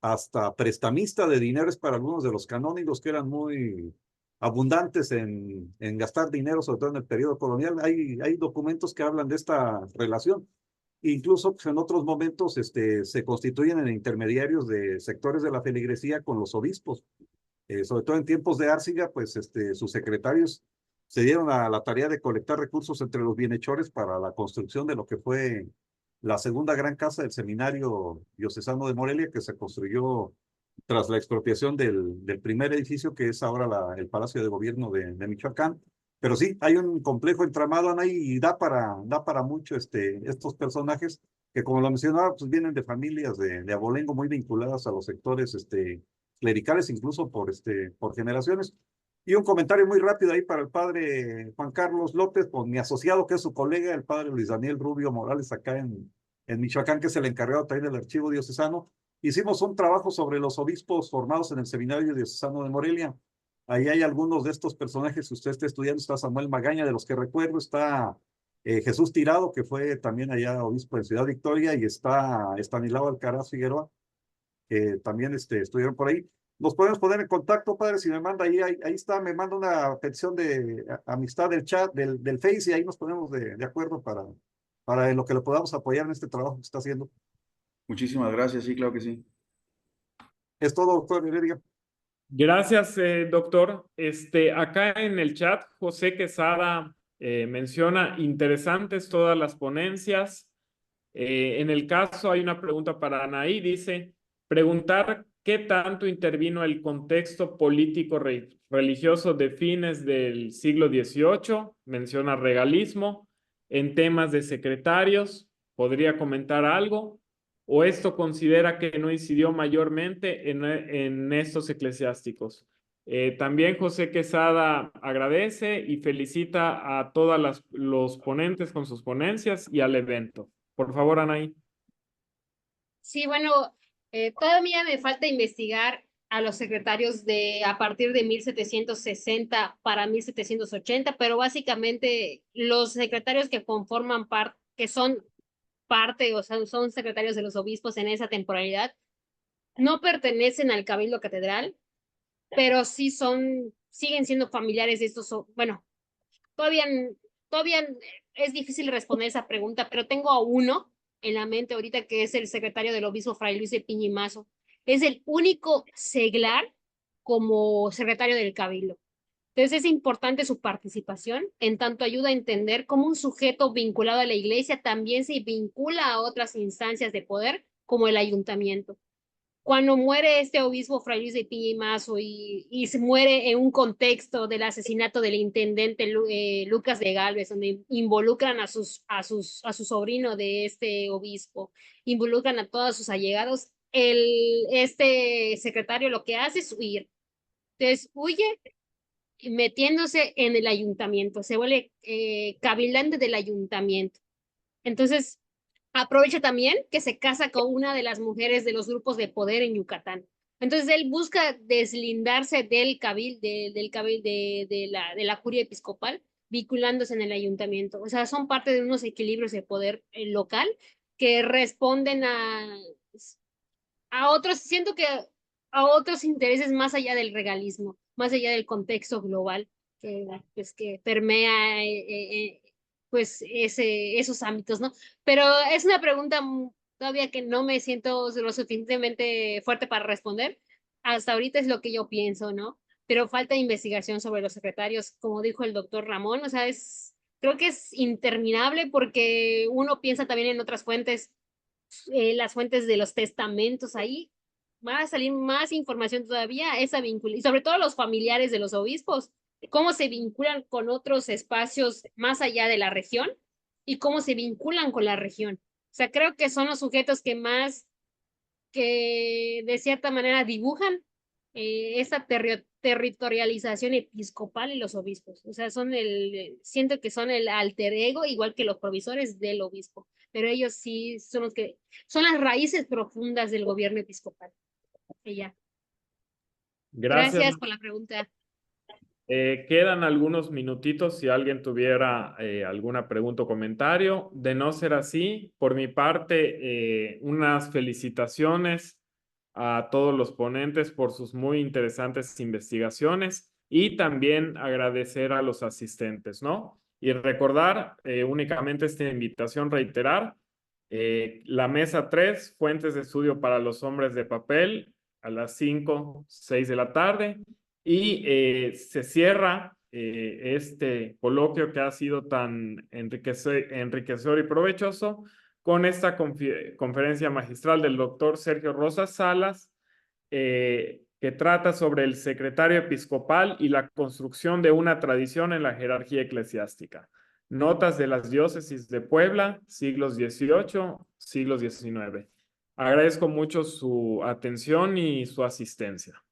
hasta prestamista de dineros para algunos de los canónigos que eran muy abundantes en gastar dinero, sobre todo en el periodo colonial. Hay documentos que hablan de esta relación. Incluso pues, en otros momentos se constituyen en intermediarios de sectores de la feligresía con los obispos. Sobre todo en tiempos de Árciga, pues sus secretarios se dieron a la tarea de colectar recursos entre los bienhechores para la construcción de lo que fue la segunda gran casa del seminario diocesano de Morelia, que se construyó tras la expropiación del primer edificio, que es ahora el Palacio de Gobierno de Michoacán. Pero sí, hay un complejo entramado, Ana, y da para mucho estos personajes que, como lo mencionaba, pues vienen de familias de abolengo muy vinculadas a los sectores clericales, incluso por generaciones. Y un comentario muy rápido ahí para el padre Juan Carlos López, con mi asociado, que es su colega, el padre Luis Daniel Rubio Morales, acá en Michoacán, que es el encargado también del archivo diocesano. Hicimos un trabajo sobre los obispos formados en el seminario diocesano de Morelia. Ahí hay algunos de estos personajes que usted está estudiando. Está Samuel Magaña, de los que recuerdo, está Jesús Tirado, que fue también allá obispo en Ciudad Victoria, y está Estanislao Alcaraz Figueroa, que también estuvieron por ahí. Nos podemos poner en contacto, padre, si me manda ahí está, me manda una petición de amistad del chat, del Face, y ahí nos ponemos de acuerdo para en lo que le podamos apoyar en este trabajo que está haciendo. Muchísimas gracias, sí, claro que sí. Es todo, doctor Heredia. Gracias, doctor. Acá en el chat, José Quesada menciona interesantes todas las ponencias. En el caso hay una pregunta para Anaí, dice, preguntar qué tanto intervino el contexto político religioso de fines del siglo XVIII, menciona regalismo, en temas de secretarios, ¿podría comentar algo? ¿O esto considera que no incidió mayormente en estos eclesiásticos? También José Quesada agradece y felicita a todos los ponentes con sus ponencias y al evento. Por favor, Anaí. Sí, bueno, todavía me falta investigar a los secretarios a partir de 1760 para 1780, pero básicamente los secretarios que conforman parte, que son parte, o sea, son secretarios de los obispos en esa temporalidad, no pertenecen al Cabildo Catedral, pero sí siguen siendo familiares de estos, bueno, todavía, todavía es difícil responder esa pregunta, pero tengo a uno en la mente ahorita que es el secretario del obispo Fray Luis de Piña y Mazo. Es el único seglar como secretario del Cabildo. Entonces es importante su participación, en tanto ayuda a entender cómo un sujeto vinculado a la iglesia también se vincula a otras instancias de poder, como el ayuntamiento. Cuando muere este obispo Fray Luis de Piña y Mazo y se muere en un contexto del asesinato del intendente Lucas de Gálvez, donde involucran a su sobrino de este obispo, involucran a todos sus allegados, este secretario lo que hace es huir. Entonces huye metiéndose en el ayuntamiento, se vuelve cabildante del ayuntamiento. Entonces, aprovecha también que se casa con una de las mujeres de los grupos de poder en Yucatán. Entonces, él busca deslindarse del de la curia episcopal, vinculándose en el ayuntamiento. O sea, son parte de unos equilibrios de poder local que responden a otros, siento que a otros intereses más allá del regalismo, más allá del contexto global pues, que permea pues esos ámbitos, ¿no? Pero es una pregunta todavía que no me siento lo suficientemente fuerte para responder. Hasta ahorita es lo que yo pienso, ¿no? Pero falta investigación sobre los secretarios, como dijo el doctor Ramón, o sea, creo que es interminable porque uno piensa también en otras fuentes, las fuentes de los testamentos ahí, va a salir más información todavía, esa vinculación, y sobre todo los familiares de los obispos, cómo se vinculan con otros espacios más allá de la región y cómo se vinculan con la región. O sea, creo que son los sujetos que más, que de cierta manera dibujan esa territorialización episcopal y los obispos. O sea, siento que son el alter ego, igual que los provisores del obispo, pero ellos sí son los que, son las raíces profundas del gobierno episcopal. Y ya. Gracias. Gracias por la pregunta. Quedan algunos minutitos si alguien tuviera alguna pregunta o comentario. De no ser así, por mi parte, unas felicitaciones a todos los ponentes por sus muy interesantes investigaciones y también agradecer a los asistentes, ¿no? Y recordar únicamente esta invitación, reiterar, la mesa 3, fuentes de estudio para los hombres de papel, a las 5, 6 de la tarde. Y se cierra este coloquio que ha sido tan enriquecedor y provechoso con esta conferencia magistral del doctor Sergio Rosas Salas, que trata sobre el secretario episcopal y la construcción de una tradición en la jerarquía eclesiástica. Notas de las diócesis de Puebla, siglos XVIII, siglos XIX. Agradezco mucho su atención y su asistencia.